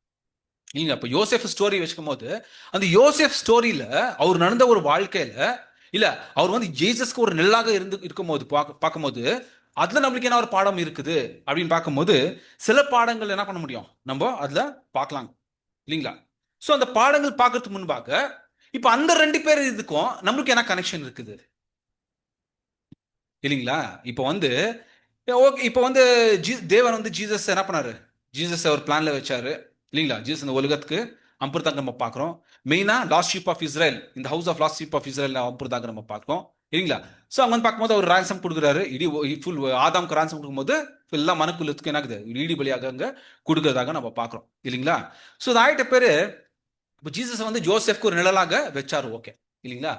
[SPEAKER 1] இல்லைங்க. இப்போ யோசேஃப் ஸ்டோரி வச்சுக்கும் போது அந்த யோசேஃப் ஸ்டோரியில் அவர் நடந்த ஒரு வாழ்க்கையில் இல்லை அவர் வந்து ஜீசஸ்க்கு ஒரு நிழலாக இருக்கும்போது பார்க்கும்போது அதில் நம்மளுக்கு என்ன ஒரு பாடம் இருக்குது அப்படின்னு பார்க்கும்போது சில பாடங்கள் என்ன பண்ண முடியும் நம்ம அதில் பார்க்கலாம் இல்லைங்களா. ஸோ அந்த பாடங்கள் பார்க்கறதுக்கு முன்பாக இப்போ அந்த 2 பேர் இதுக்கும் நம்மளுக்கு என்ன கனெக்ஷன் இருக்குது இல்லைங்களா. இப்போ வந்து ஓகே, இப்போ வந்து தேவன் வந்து ஜீசஸ் என்ன பண்ணாரு, ஜீசஸ் அவர் பிளான்ல வச்சாரு இல்லைங்களா. ஜீசஸ் இந்த உலகத்துக்கு அம்புறதாங்க நம்ம பார்க்குறோம். மெயினா லாஸ்ட் ஷீப் ஆஃப் இஸ்ரேல், இந்த house of lost sheep of Israel அப்புறதாக நம்ம பார்க்கிறோம் இல்லைங்களா. ஸோ அங்க வந்து பார்க்கும்போது அவர் ரான்சம் கொடுக்குறாரு, இடி ஃபுல் ஆதாமுக்கு ரான்சம் கொடுக்கும்போது ஃபுல்லா மனுக்குலத்துக்கு என்ன ஆகுது, ஈடி பலியாக அங்க கொடுக்கறதாக நம்ம பார்க்கிறோம் இல்லைங்களா. ஸோ இது ஆயிட்ட பேரு இப்போ ஜீசஸ் வந்து ஜோசப்க்கு ஒரு நிழலாக வச்சாரு, ஓகே இல்லைங்களா.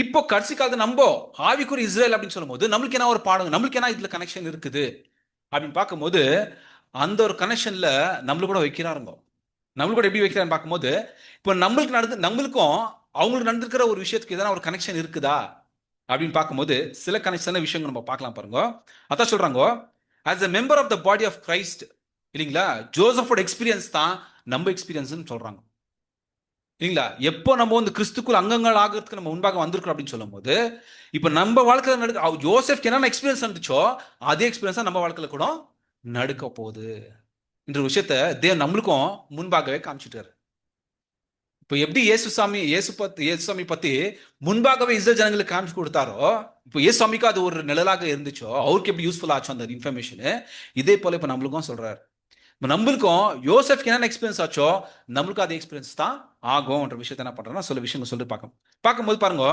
[SPEAKER 1] இப்போ கடைசி காலத்து நம்ம ஆவிக்குரிய இஸ்ரேல் அப்படின்னு சொல்லும்போது நம்மளுக்கு என்ன ஒரு பாடம், நம்மளுக்கு என்ன இதுல கனெக்ஷன் இருக்குது அப்படின்னு பார்க்கும்போது அந்த ஒரு கனெக்ஷன்ல நம்மளுக்கு கூட வைக்கிறாருங்க. நம்மளுக்கு கூட எப்படி வைக்கிறான்னு பார்க்கும்போது இப்போ நம்மளுக்கும் அவங்களுக்கு நடந்திருக்கிற ஒரு விஷயத்துக்கு எதனா ஒரு கனெக்ஷன் இருக்குதா அப்படின்னு பார்க்கும்போது சில கனெக்ஷன் விஷயங்கள் நம்ம பார்க்கலாம் பாருங்க. அதான் சொல்றாங்க, as a member of the body of Christ இல்லைங்களா, ஜோசஃபோட எக்ஸ்பீரியன்ஸ் தான் நம்ம எக்ஸ்பீரியன்ஸ்னு சொல்றாங்க இல்லைங்களா. எப்போ நம்ம வந்து கிறிஸ்துக்குள் அங்கங்கள் ஆகிறதுக்கு நம்ம முன்பாக வந்திருக்கிறோம் அப்படின்னு சொல்லும் போது இப்போ நம்ம வாழ்க்கையில் நடக்க ஜோசப்க்கு என்னென்ன எக்ஸ்பீரியன்ஸ் நடந்துச்சோ அதே எக்ஸ்பீரியன்ஸா நம்ம வாழ்க்கையில கூட நடக்க போகுது என்ற விஷயத்த தேவன் நம்மளுக்கும் முன்பாகவே காமிச்சிட்டாரு. இப்போ எப்படி இயேசுசாமி பத்தி முன்பாகவே இஸ்ரேல் ஜனங்களுக்கு காமிச்சு கொடுத்தாரோ, இப்போ இயேசுசாமிக்கு அது ஒரு நிழலாக இருந்துச்சோ, அவருக்கு எப்படி யூஸ்ஃபுல் ஆச்சோ அந்த இன்ஃபர்மேஷன், இதே போல இப்போ நம்மளுக்கும் சொல்றாரு. நம்மளுக்கும் யோசப்க்கு என்னென்ன எக்ஸ்பீரியன்ஸ் ஆச்சோ நம்மளுக்கும் அதே எக்ஸ்பீரியன்ஸ் தான் ஆகும்ன்ற விஷயத்த என்ன பண்றோம்னா சில விஷயங்கள் சொல்லி பார்க்கும்போது பாருங்க,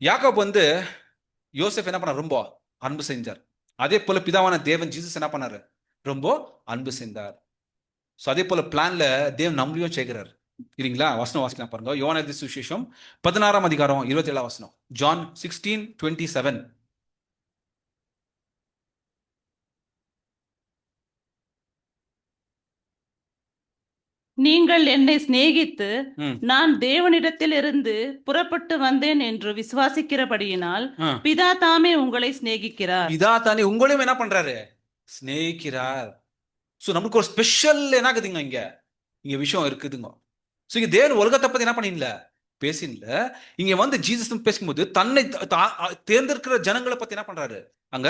[SPEAKER 1] யாக்கோப் வந்து யோசப் என்ன பண்ணார், ரொம்ப அன்பு செஞ்சார். அதே போல பிதாவான தேவன் ஜீசஸ் என்ன பண்ணாரு, ரொம்ப அன்பு செஞ்சார். ஸோ அதே போல பிளான்ல தேவன் நம்மளையும் சேர்க்கிறார் இல்லைங்களா. வசனம் வாசிக்கலாம் பாருங்க, யோவான் எழுதின சுவிசேஷம் 16ஆம் அதிகாரம் 27ஆம் வசனம், ஜான் 16:27.
[SPEAKER 2] நீங்கள் என்னை சிநேகித்து நான் தேவனிடத்தில் இருந்து புறப்பட்டு வந்தேன் என்று விசுவாசிக்கிறபடியினால் பிதா தாமே உங்களை சிநேகிக்கிறார்.
[SPEAKER 1] பிதா தானே உங்களையும் என்ன பண்றாரு, சிநேகிக்கிறார். ஸோ நம்மளுக்கு ஒரு ஸ்பெஷல் என்ன இருக்குதுங்க, இங்க விஷயம் இருக்குதுங்க. ஸோ இங்க தேவன் உலகத்தை பத்தி என்ன பண்ணிடல, பேசினல. இங்க வந்து ஜீசஸ் பேசும்போது தன்னை தேர்ந்தெடுக்கிற ஜனங்களை பத்தி என்ன பண்றாரு, அங்க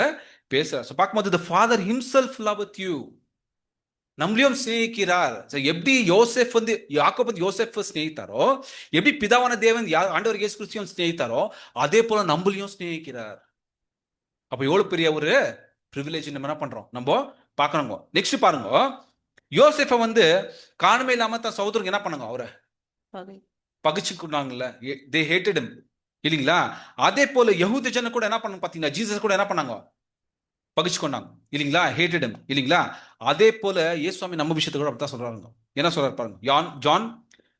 [SPEAKER 1] பேசுறாரு. ஸோ பார்க்கும்போது the father himself loveth you, நம்மளையும் சிநேகிக்கிறார். எப்படி யோசேப் வந்து யாக்கோபு வந்து யோசேப் சிநேகித்தாரோ, எப்படி பிதாவான தேவன் ஆண்டவர் இயேசு கிறிஸ்துவையும் சிநேகித்தாரோ அதே போல நம்மளையும் சிநேகிக்கிறார். அப்ப எவ்வளவு பெரிய ஒரு பிரிவிலேஜ் நம்ம என்ன பண்றோம், நம்ம பார்க்கணுங்க. நெக்ஸ்ட் பாருங்க, யோசேப்பை வந்து காரணமே இல்லாம தன் சகோதரருக்கு என்ன பண்ணுங்க, அவரை பகிச்சுக்குனாங்கல்ல, தே ஹேட்டட் ஹிம் இல்லைங்களா. அதே போல யஹூத ஜன கூட என்ன பண்ணாங்க பாத்தீங்கன்னா, ஜீசஸ் கூட என்ன பண்ணாங்க, பகிச்சு கொண்டாங்க இல்லைங்களா, ஹேட்டட் ஹிம் இல்லைங்களா. அதே போல இயேசுவாமி நம்ம விஷயத்தை கூட அப்படித்தான் சொல்றாங்க. என்ன சொல்றாரு பாருங்க, ஜான்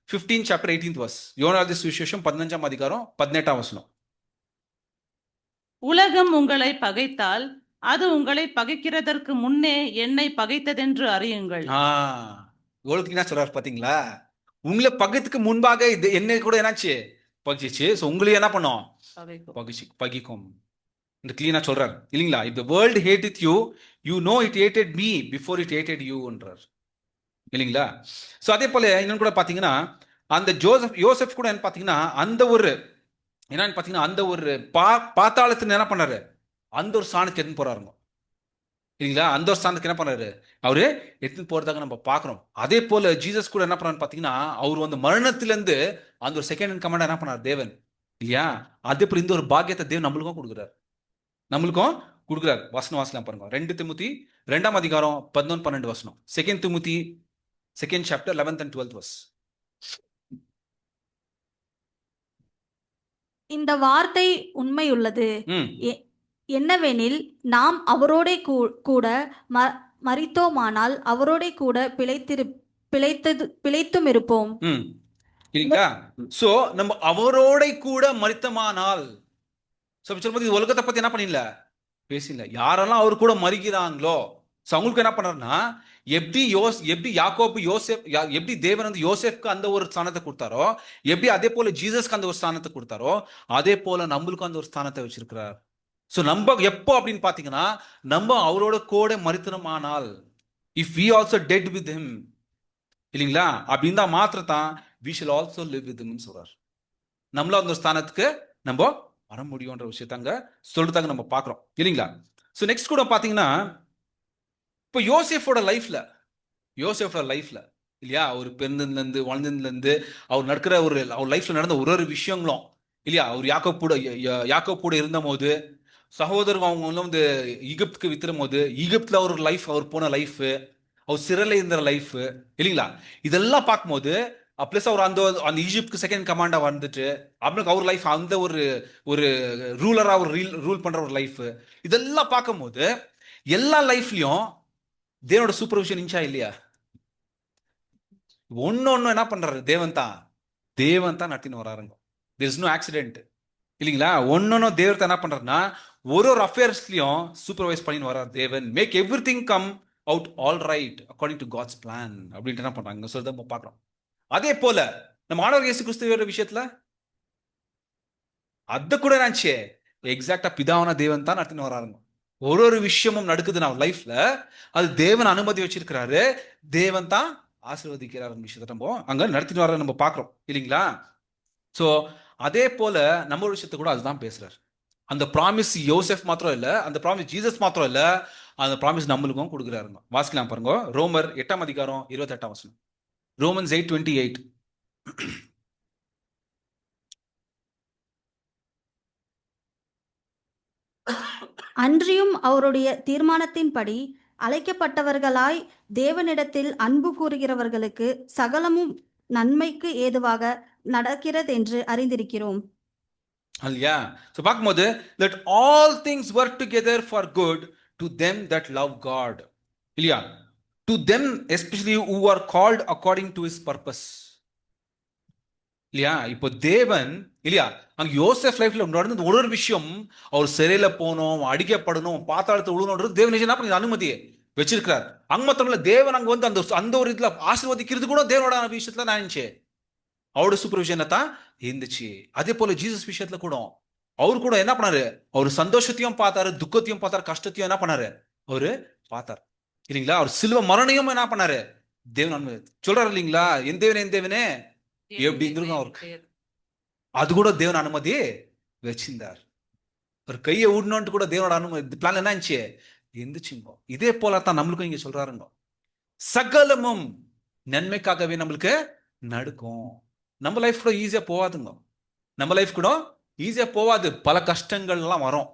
[SPEAKER 1] 15:18 verse, யோவான் சுவிசேஷம் 15ஆம் அதிகாரம் 18ஆம் வசனம்.
[SPEAKER 2] உலகம் உங்களை பகைத்தால் அது உங்களை பகைக்கிறதற்கு முன்னே என்னை பகைத்ததென்று அறியுங்கள்.
[SPEAKER 1] உங்களுக்கு என்ன சொல்றாரு பாத்தீங்களா, உங்களை பகைத்துக்கு முன்பாக இது என்ன கூட என்னாச்சு, பகிச்சு. ஸோ உங்களையும் என்ன பண்ணோம், பகிக்கும் இந்த கிளீனா சொல்றாரு இல்லைங்களா. if the world hated you, you know it hated me before it hated you என்றார் இல்லைங்களா. ஸோ அதே போல இன்னும் கூட பாத்தீங்கன்னா அந்த யோசப் கூட என்ன பாத்தீங்கன்னா அந்த ஒரு என்னன்னு பாத்தீங்கன்னா அந்த ஒரு பாத்தாளத்துல என்ன பண்ணாரு, அந்த ஒரு ஸ்தானத்துக்கு எடுத்துன்னு போறாருங்க இல்லைங்களா. அந்த ஒரு ஸ்தானத்துக்கு என்ன பண்ணாரு, அவரு எடுத்துன்னு போறதாக நம்ம பாக்குறோம். அதே போல ஜீசஸ் கூட என்ன பண்ணாரு பாத்தீங்கன்னா, அவர் வந்து மரணத்திலிருந்து அந்த ஒரு செகண்ட் இன் கமாண்ட் என்ன பண்ணார் தேவன் இல்லையா. அதே போல இந்த ஒரு பாக்கியத்தை தேவன் நம்மளுக்கும் கொடுக்குறார். வசனம் வாசலாம் பாருங்க, 2 திமுத்தி 2ஆம் அதிகாரம் 11-12 வசனம், 2 திமுத்தி 2nd chapter 11th and 12th verse.
[SPEAKER 3] இந்த வார்த்தை உண்மையுள்ளது என்னவெனில், நாம் அவரோட கூட மரித்தோமானால் அவரோட கூட பிழைத்தும் இருப்போம்
[SPEAKER 1] இல்லைங்களா. சோ நம்ம அவரோட கூட மரித்தமானால், சொல்லும்போது உலகத்தை பத்தி என்ன பண்ணல பேசல. யாரெல்லாம் அவர் கூட மறிக்கிறாங்களோ அவங்களுக்கு என்ன பண்றாருன்னா, எப்படி யாக்கோபு எப்படி தேவன் வந்து யோசேப்க்கு அந்த ஒரு ஸ்தானத்தை கொடுத்தாரோ, எப்படி அதே போல ஜீசஸ்க்கு அந்த ஒரு ஸ்தானத்தை கொடுத்தாரோ அதே போல நம்மளுக்கும் அந்த ஒரு ஸ்தானத்தை வச்சிருக்கிறார். ஸோ நம்ம எப்போ அப்படின்னு பாத்தீங்கன்னா, நம்ம அவரோட கூட மரித்தனமானால், if we also dead with him இல்லைங்களா, அப்படின்னு தான் மாத்திரத்தான் we shall also live with him சொல்றார். நம்மள அந்த ஸ்தானத்துக்கு நம்ம வர முடியும்ன்ற விஷயத்தாங்க சொல்றதாங்க நம்ம பார்க்கிறோம் இல்லைங்களா. ஸோ நெக்ஸ்ட் கூட பாத்தீங்கன்னா, இப்போ யோசேஃபோட லைஃப்ல இல்லையா, அவர் பிறந்ததுலேருந்து வளர்ந்ததுலேருந்து அவர் நடக்கிற அவர் லைஃப்ல நடந்த ஒரு விஷயங்களும் இல்லையா, அவர் யாக்கோப் கூட இருந்த போது, சகோதரர் அவங்க வந்து ஈகிப்துக்கு வித்துரும் போது ஈகிப்துல அவர் போன லைஃப், அவர் சிறையில் இருந்த லைஃப் இல்லைங்களா, இதெல்லாம் பார்க்கும்போது ப்ளஸ் அவர் அந்த அந்த ஈஜிப்ட்க்கு செகண்ட் கமாண்டா வந்துட்டு அவனுக்கு அவர் லைஃப் அந்த ஒரு ஒரு ரூலரா ஒரு ரூல் பண்ற ஒரு லைஃப், இதெல்லாம் பார்க்கும்போது எல்லா லைஃப்லயும் தேவனோட சூப்பர்விஷன் இருந்துச்சா இல்லையா? ஒன்னு என்ன பண்றாரு? தேவன் தான் நடத்தின்னு வராருங்க. தேர் இஸ் நோ ஆக்சிடென்ட் இல்லைங்களா? ஒன்னொன்னு தேவத்தை என்ன பண்றாருன்னா ஒரு அஃபேர்ஸ்லயும் சூப்பர்வைஸ் பண்ணின்னு வர்றார் தேவன். Make everything come out all right according to God's plan அப்படின்ட்டு என்ன பண்றாங்க சொல்லி நம்ம பார்க்கிறோம். அதே போல நம்ம ஆண்டவர் இயேசு கிறிஸ்துவோட விஷயத்துல அத கூட நினைச்சே எக்ஸாக்டா பிதாவான தேவன் தான் நடத்தின்னு வராருங்க. ஒரு விஷயமும் நடக்குது நம்ம லைஃப்ல, அது தேவன் அனுமதி வச்சிருக்கிறாரு, தேவன் தான் ஆசீர்வதிக்கிறார் விஷயத்தை நம்ம அங்க நடத்திட்டு வர நம்ம பார்க்கிறோம் இல்லைங்களா? ஸோ அதே போல நம்ம ஒரு விஷயத்தை கூட அதுதான் பேசுறாரு. அந்த ப்ராமிஸ் யோசெஃப் மாத்திரம் இல்ல, அந்த ப்ராமிஸ் ஜீசஸ் மாத்திரம் இல்ல, அந்த ப்ராமிஸ் நம்மளுக்கும் கொடுக்குறாருங்க. வாசிக்கலாம் பாருங்க, ரோமர் 8:28. ரோமன்ஸ் 8:28.
[SPEAKER 3] அன்றியும் அவருடைய தீர்மானத்தின்படி அழைக்கப்பட்டவர்களாய் தேவனிடத்தில் அன்பு கூறுகிறவர்களுக்கு சகலமும் நன்மைக்கு ஏதுவாக நடக்கிறதென்று அறிந்திருக்கிறோம்.
[SPEAKER 1] இல்லையா? ஸோ பார்க்கும்போது let all things work together for good to them that love God. இல்லையா? To them especially who are called according to his purpose. இல்லையா? இப்போ தேவன் இல்லையா அங்க யோசேஃப் லைஃப்ல நடந்த ஒரு விஷயம், அவர் சிறையில போனோம், அடிக்கப்படணும், பாத்தாளத்தை விழுணுன்றது தேவன் என்ன பண்ணி அனுமதியை வச்சிருக்கிறார். அங்க மொத்தம்ல தேவன் அங்க வந்து அந்த அந்த ஒரு இதுல ஆசீர்வதிக்கிறது கூட தேவனோட விஷயத்துல நான் நினைச்சேன் அவரோட சூப்பர்விஷனை தான் இருந்துச்சு. அதே போல ஜீசஸ் விஷயத்துல கூட அவரு கூட என்ன பண்ணாரு? அவர் சந்தோஷத்தையும் பார்த்தாரு, துக்கத்தையும் பார்த்தாரு, கஷ்டத்தையும் என்ன பண்ணாரு? அவரு பார்த்தார் இல்லைங்களா? அவர் சிலுவ மரணையும் என்ன பண்ணாரு? தேவன் சொல்றாரு இல்லைங்களா, என் தேவனே எப்படிங்கிறது அவருக்கு அது கூட தேவன் அனுமதி வச்சிருந்தார். ஒரு கையை விடணும்ட்டு கூட தேவனோட அனுமதி பிளான் என்ன இருந்துச்சு இருந்துச்சுங்க. இதே போலத்தான் நம்மளுக்கும் இங்க சொல்றாருங்க, சகலமும் நன்மைக்காகவே நம்மளுக்கு நடக்கும். நம்ம லைஃப் கூட ஈஸியா போவாதுங்க, நம்ம லைஃப் கூட ஈஸியா போவாது. பல கஷ்டங்கள்லாம் வரும்,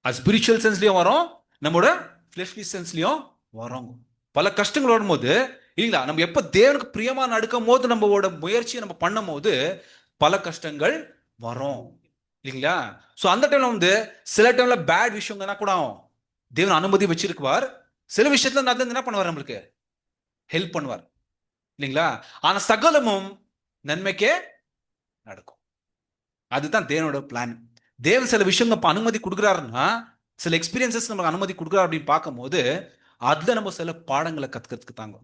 [SPEAKER 1] அது ஸ்பிரிச்சுவல் சென்ஸ்லயும் வரும், நம்மளோட ஃபிளெஷ்லி சென்ஸ்லயும் வரும். பல கஷ்டங்கள் வரும்போது இல்லைங்களா, நம்ம எப்ப தேவனுக்கு பிரியமா நடக்கும் போது நம்மளோட முயற்சியை நம்ம பண்ணும் போது பல கஷ்டங்கள் வரும் இல்லைங்களா? ஸோ அந்த டைம்ல வந்து சில டைம்ல பேட் விஷயங்கள்னா கூட தேவன் அனுமதி வச்சிருக்குவார். சில விஷயத்துல நடந்து என்ன பண்ணுவார்? நம்மளுக்கு ஹெல்ப் பண்ணுவார் இல்லைங்களா? ஆனா சகலமும் நன்மைக்கே நடக்கும். அதுதான் தேவனோட பிளான். தேவன் சில விஷயங்கள் அனுமதி கொடுக்குறாருன்னா, சில எக்ஸ்பீரியன்சஸ் நமக்கு அனுமதி கொடுக்குறாரு அப்படின்னு பார்க்கும்போது அதுல நம்ம சில பாடங்களை கத்துக்கிறதுக்கு தாங்க,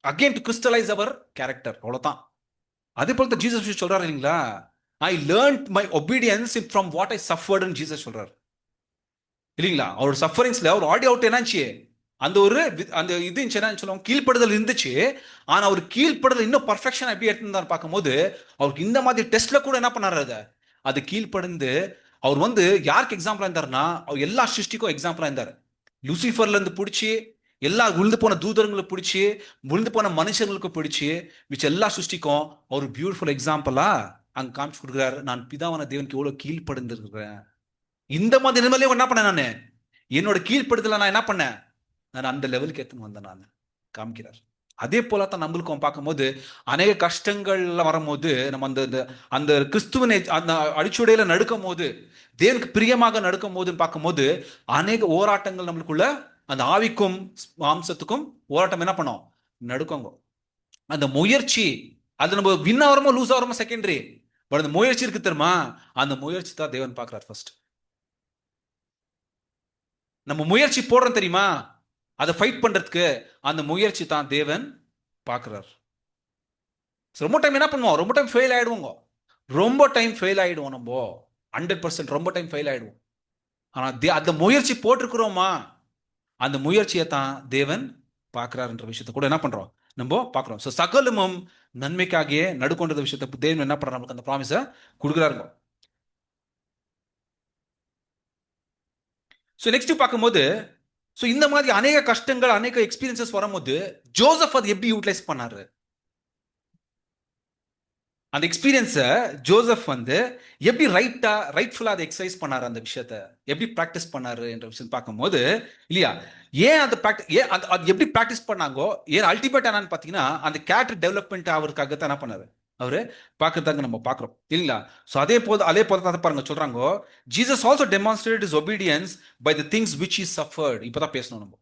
[SPEAKER 1] அகெயின் டு கிறிஸ்டலைஸ் அவர் கேரக்டர், அவ்வளவுதான். அதே போல ஜீசஸ் சொல்றாரு இல்லைங்களா, I learned my obedience from what I சஃபர்ட்னு ஜீசஸ் சொல்றாரு இல்லைங்களா? அவர் சஃபரிங்ஸ்ல அவர் ஆடி அவுட் என்னாச்சு, அந்த ஒரு அந்த இது என்ன சொல்லுவாங்க, கீழ்ப்படுதல் இருந்துச்சு. ஆனா அவர் கீழ்ப்படுதல் இன்னும் பர்ஃபெக்ஷன் எப்படி எடுத்துருந்தார் பார்க்கும்போது அவருக்கு இந்த மாதிரி டெஸ்ட்ல கூட என்ன பண்ணாரு, அது கீழ்ப்படிந்து அவர் வந்து யாருக்கு எக்ஸாம்பிளா இருந்தாருன்னா அவர் எல்லா சிருஷ்டிக்கும் எக்ஸாம்பிளா இருந்தார். லூசிஃபர்ல இருந்து பிடிச்சி எல்லா விழுந்து போன தூதர்களுக்கு பிடிச்சி விழுந்து போன மனுஷங்களுக்கு பிடிச்சி மிச்ச எல்லா சிருஷ்டிக்கும் அவர் பியூட்டிஃபுல் எக்ஸாம்பிளா அங்க காமிச்சு கொடுக்குறாரு. நான் பிதாவான தேவனுக்கு எவ்வளவு கீழ்ப்படுந்திருக்கிறேன், இந்த மாதிரி நிலைமையில என்ன பண்ணேன், நான் என்னோட கீழ்ப்படுத்தல நான் என்ன பண்ணேன், நான் அந்த லெவலுக்கு எடுத்துன்னு வந்தேன் நான் காமிக்கிறார். அதே போலத்தான் நம்மளுக்கும் பார்க்கும்போது அநேக கஷ்டங்கள்ல வரும்போது நம்ம அந்த அந்த கிறிஸ்துவனை அந்த அடிச்சுடையில நடுக்கும் போது தேவனுக்கு பிரியமாக நடுக்கும் போதுன்னு பார்க்கும்போது அநேக போராட்டங்கள் நம்மளுக்குள்ள அந்த ஆவிக்கும் மாம்சத்துக்கும் போராட்டம் என்ன பண்ணோம் நடுக்கோங்க. அந்த முயற்சி அது நம்ம வின் ஆகிறோமோ லூஸ் ஆகிறோமோ செகண்டரி, பட் அந்த முயற்சி இருக்கு தெரியுமா, அந்த முயற்சி தான் தேவன் பார்க்கிறார் ஃபர்ஸ்ட். நம்ம முயற்சி போடுறோம் தெரியுமா, அதை ஃபைட் பண்றதுக்கு அந்த முயற்சி தான் தேவன் பார்க்கிறார். ரொம்ப டைம் என்ன பண்ணுவோம், ரொம்ப டைம் ஃபெயில் ஆயிடுவோங்க, ரொம்ப டைம் ஃபெயில் ஆயிடுவோம், நம்ம 100% ரொம்ப டைம் ஃபெயில் ஆயிடுவோம். ஆனா அந்த முயற்சி போட்டிருக்கிறோமா, அந்த முயற்சியை தான் தேவன் பார்க்கிறார்ன்ற விஷயத்தை கூட என்ன பண்றோம் நம்ம பார்க்கிறோம். ஸோ சகலமும் நன்மைக்காகியே நடுக்கொண்ட விஷயத்தை தேவன் என்ன பண்றாரு, நமக்கு அந்த ப்ராமிஸை கொடுக்குறாருங்க. ஸோ நெக்ஸ்ட் பார்க்கும்போது ஸோ இந்த மாதிரி அநேக கஷ்டங்கள் அநேக எக்ஸ்பீரியன்சஸ் வரும்போது ஜோசப் அதை எப்படி யூட்டிலைஸ் பண்ணாரு, அந்த எக்ஸ்பீரியன்ஸை ஜோசப் வந்து எப்படி ரைட்ஃபுல்லா அதை எக்ஸசைஸ் பண்ணாரு, அந்த விஷயத்த எப்படி ப்ராக்டிஸ் பண்ணாரு என்ற விஷயம் பார்க்கும்போது இல்லையா, ஏன் அந்த ஏன் அது எப்படி ப்ராக்டிஸ் பண்ணாங்கோ, ஏன் அல்டிமேட் என்னன்னு பார்த்தீங்கன்னா அந்த கேரக்டர் டெவலப்மெண்ட் அவருக்காக தான் என்ன பண்ணாரு அவரு பார்க்கறதாங்க நம்ம பார்க்குறோம் இல்லைங்களா. ஸோ அதே போல தான் பாருங்க சொல்றாங்க, Jesus also demonstrated is obedience by the things which is suffered. இப்பதான் பேசணும் நம்ம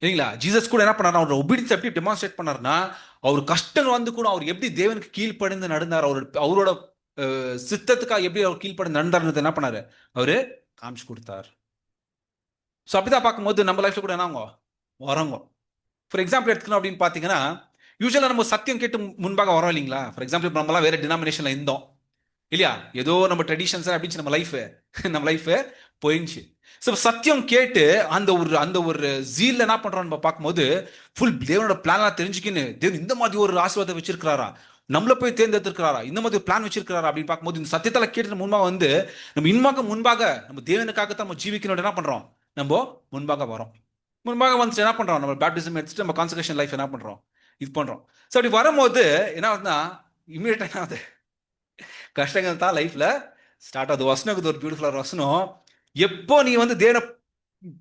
[SPEAKER 1] இல்லைங்களா. ஜீசஸ் கூட என்ன பண்ணாரு, அவர் ஒபீடியன்ஸ் எப்படி டெமான்ஸ்ட்ரேட் பண்ணாருன்னா, அவர் கஷ்டங்கள் வந்து கூட அவர் எப்படி தேவனுக்கு கீழ்ப்படிந்து நடந்தார், அவரோட சித்தத்துக்காக எப்படி அவர் கீழ்ப்படிந்து நடந்தார்ன்றது என்ன பண்ணாரு அவரு காமிச்சு கொடுத்தார். ஸோ அப்படிதான் பார்க்கும்போது நம்ம லைஃப்ல கூட என்னங்க வரோங்க. ஃபார் எக்ஸாம்பிள் எடுத்துக்கணும் அப்படின்னு பார்த்தீங்கன்னா, யூஸ்வலாக நம்ம சத்தியம் கேட்டு முன்பாக வரோம் இல்லைங்களா. ஃபார் எக்ஸாம்பிள் இப்போ நம்மளாம் வேற டினாமினேஷன்ல இருந்தோம் இல்லையா, ஏதோ நம்ம ட்ரெடிஷன்ஸ் அப்படின்னு நம்ம லைஃப் போயிடுச்சு. ஸோ சத்தியம் கேட்டு அந்த ஒரு ஜீல்ல என்ன பண்றோம் நம்ம பார்க்கும்போது, ஃபுல் தேவனோட பிளான்லாம் தெரிஞ்சுக்கின்னு தேவன் இந்த மாதிரி ஒரு ஆசீர்வாதம் வச்சிருக்கிறாரா, நம்மள போய் தேர்ந்தெடுத்திருக்கிறாரா, இந்த மாதிரி பிளான் வச்சிருக்கிறாரா அப்படின்னு பார்க்கும்போது, இந்த சத்தியத்தால கேட்டு முன்பாக வந்து நம்ம முன்பாக நம்ம தேவனுக்காகத்தான் நம்ம ஜீவிக்கணும் என்ன பண்றோம், நம்ம முன்பாக வரோம். முன்பாக வந்துட்டு என்ன பண்றோம், நம்ம பேப்டிசம் எடுத்துட்டு நம்ம கான்செக்ரேஷன் லைஃப் என்ன பண்றோம் இது பண்றோம். ஸோ அப்படி வரும்போது என்ன ஆகுதுன்னா, இமீடியட்டா என்ன ஆகுது, கஷ்டங்கள் தான் லைஃப்ல ஸ்டார்ட் ஆகுது. வசனம் ஒரு பியூட்டிஃபுல்லான வசனம், எப்போ நீ வந்து தேவனை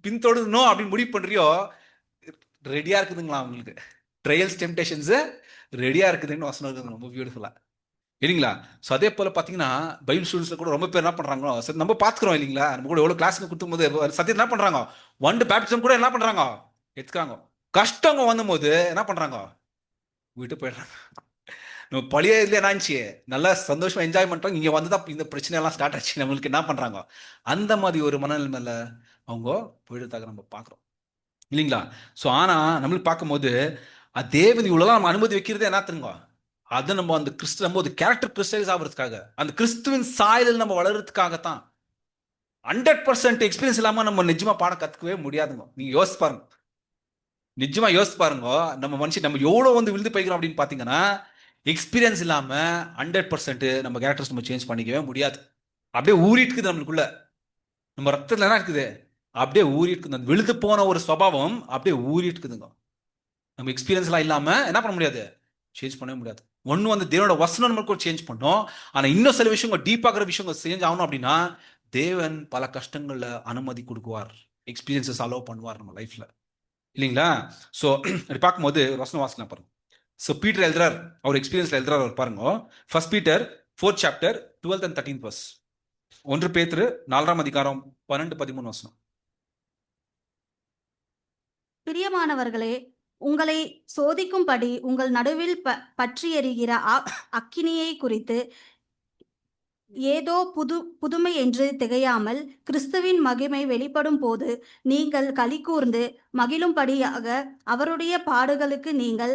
[SPEAKER 1] பின்தொடரணும் அப்படின்னு முடிவு பண்றியோ ரெடியா இருக்குதுங்களா உங்களுக்கு, ட்ரையல்ஸ் டெம்டேஷன்ஸ் ரெடியா இருக்குதுன்னு வசனம் இருக்குது, ரொம்ப பியூட்டிஃபுல்லா இல்லைங்களா. ஸோ அதே போல பார்த்தீங்கன்னா பைபிள் ஸ்டூடெண்ட்ஸ்ல கூட ரொம்ப பேர் என்ன பண்றாங்களோ, சரி நம்ம பார்த்துக்கிறோம் இல்லைங்களா, நம்ம கூட எவ்வளோ கிளாஸ்க்கு கொடுத்தும் போது சத்தியம் என்ன பண்றாங்க, ஒன் பேப்டிசம் கூட என்ன பண்றாங்க எடுத்துக்காங்க, கஷ்டங்க வந்தும் போது என்ன பண்றாங்க விட்டு போயிடுறாங்க. நம்ம பழைய இதுல என்னாச்சு நல்லா சந்தோஷமா என்ஜாய் பண்றாங்க, இங்க வந்துதான் இந்த பிரச்சனை எல்லாம் ஸ்டார்ட் ஆச்சு, நம்மளுக்கு என்ன பண்றாங்க அந்த மாதிரி ஒரு மனநிலைமையில அவங்க போயிடுறதாக நம்ம பார்க்குறோம் இல்லைங்களா. ஸோ ஆனா நம்மளுக்கு பார்க்கும்போது தேவன் இவ்வளோதான் நம்ம அனுமதி வைக்கிறது என்ன தெரியுங்க, அதை நம்ம அந்த நம்ம ஒரு கேரக்டர் கிறிஸ்டலைஸ் ஆகிறதுக்காக, அந்த கிறிஸ்துவின் சாயலில் நம்ம வளர்றதுக்காகத்தான். 100% எக்ஸ்பீரியன்ஸ் இல்லாம நம்ம நிஜமா பாடம் கத்துக்கவே முடியாதுங்க. நீங்க யோசிச்சு பாருங்க, நிஜமா யோசிச்சு பாருங்க, நம்ம மனுஷன் நம்ம எவ்வளவு வந்து விழுந்து போய்க்கிறோம் அப்படின்னு பாத்தீங்கன்னா, எக்ஸ்பீரியன்ஸ் இல்லாம 100% நம்ம கேரக்டர்ஸ் நம்ம சேஞ்ச் பண்ணிக்கவே முடியாது. அப்படியே ஊறிட்டு இருக்குது நம்மளுக்குள்ள, நம்ம ரத்தத்துல என்ன இருக்குது அப்படியே ஊறிட்டு இருக்குது, அந்த விழுந்து போன ஒரு சுபாவம் அப்படியே ஊறிட்டு இருக்குதுங்க. நம்ம எக்ஸ்பீரியன்ஸ் எல்லாம் இல்லாம என்ன பண்ண முடியாது, சேஞ்ச் பண்ணவே முடியாது. ஒன்று வந்து தேவனோட வசனம் நம்மளுக்கு சேஞ்ச் பண்ணோம், ஆனால் இன்னும் சில விஷயங்கள் டீப்பாகிற விஷயங்கள் சேஞ்ச் ஆகணும் அப்படின்னா தேவன் பல கஷ்டங்களில் அனுமதி கொடுக்குவார், எக்ஸ்பீரியன்ஸஸ் அலோவ் பண்ணுவார் நம்ம லைஃப்ல இல்லைங்களா. ஸோ அப்படி பார்க்கும்போது வசனம் வாசனை பாருங்க. ஸோ பீட்டர் எழுதுறார், அவர் எக்ஸ்பீரியன்ஸ்ல எழுதுறார், அவர் பாருங்க. 1 Peter 4th chapter 12th and 13th verse. 1 பேதுரு 4ஆம் அதிகாரம் 12-13 வசனம்.
[SPEAKER 3] பிரியமானவர்களே, உங்களை சோதிக்கும்படி உங்கள் நடுவில் பற்றி எரிகிற அக்கினியை குறித்து ஏதோ புதுமை என்று திகையாமல், கிறிஸ்துவின் மகிமை வெளிப்படும் போது நீங்கள் களி கூர்ந்து மகிழும்படியாக அவருடைய பாடுகளுக்கு நீங்கள்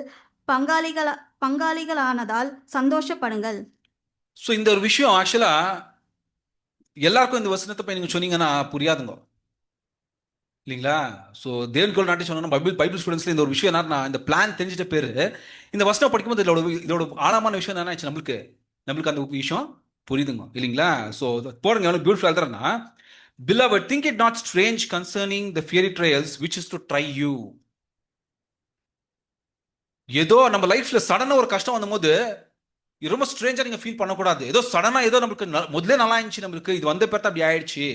[SPEAKER 3] பங்காளிகளானதால் சந்தோஷப்படுங்கள்.
[SPEAKER 1] ஸோ இந்த ஒரு விஷயம் ஆக்சுவலா எல்லாருக்கும் இந்த வசனத்தை போய் நீங்க சொன்னீங்கன்னா புரியாதுங்க இல்லைங்களா. ஸோ தேவன்கோள் நாட்டி சொன்னா பைபிள் ஸ்டூடெண்ட்ஸ்ல இந்த ஒரு விஷயம் என்ன, இந்த பிளான் தெரிஞ்சிட்ட பேரு இந்த வசனம் படிக்கும்போது இதோட ஆழமான விஷயம் என்ன ஆச்சு, நம்மளுக்கு அந்த விஷயம் புரியுதுங்க இல்லைங்களா. ஸோ போடுங்க எவ்வளோ beautiful எழுதுறேன்னா, Beloved, think it not strange concerning the fiery trials which is to try you. ஏதோ நம்ம லைஃப்ல சடனா ஒரு கஷ்டம் வந்தபோது ரொம்ப ஸ்ட்ரேஞ்சா நீங்க ஃபீல் பண்ணக்கூடாது. ஏதோ சடனா ஏதோ நம்மளுக்கு முதல்ல நல்லா இருந்துச்சு, நம்மளுக்கு இது வந்த பேர்த்தா அப்படி ஆயிடுச்சு.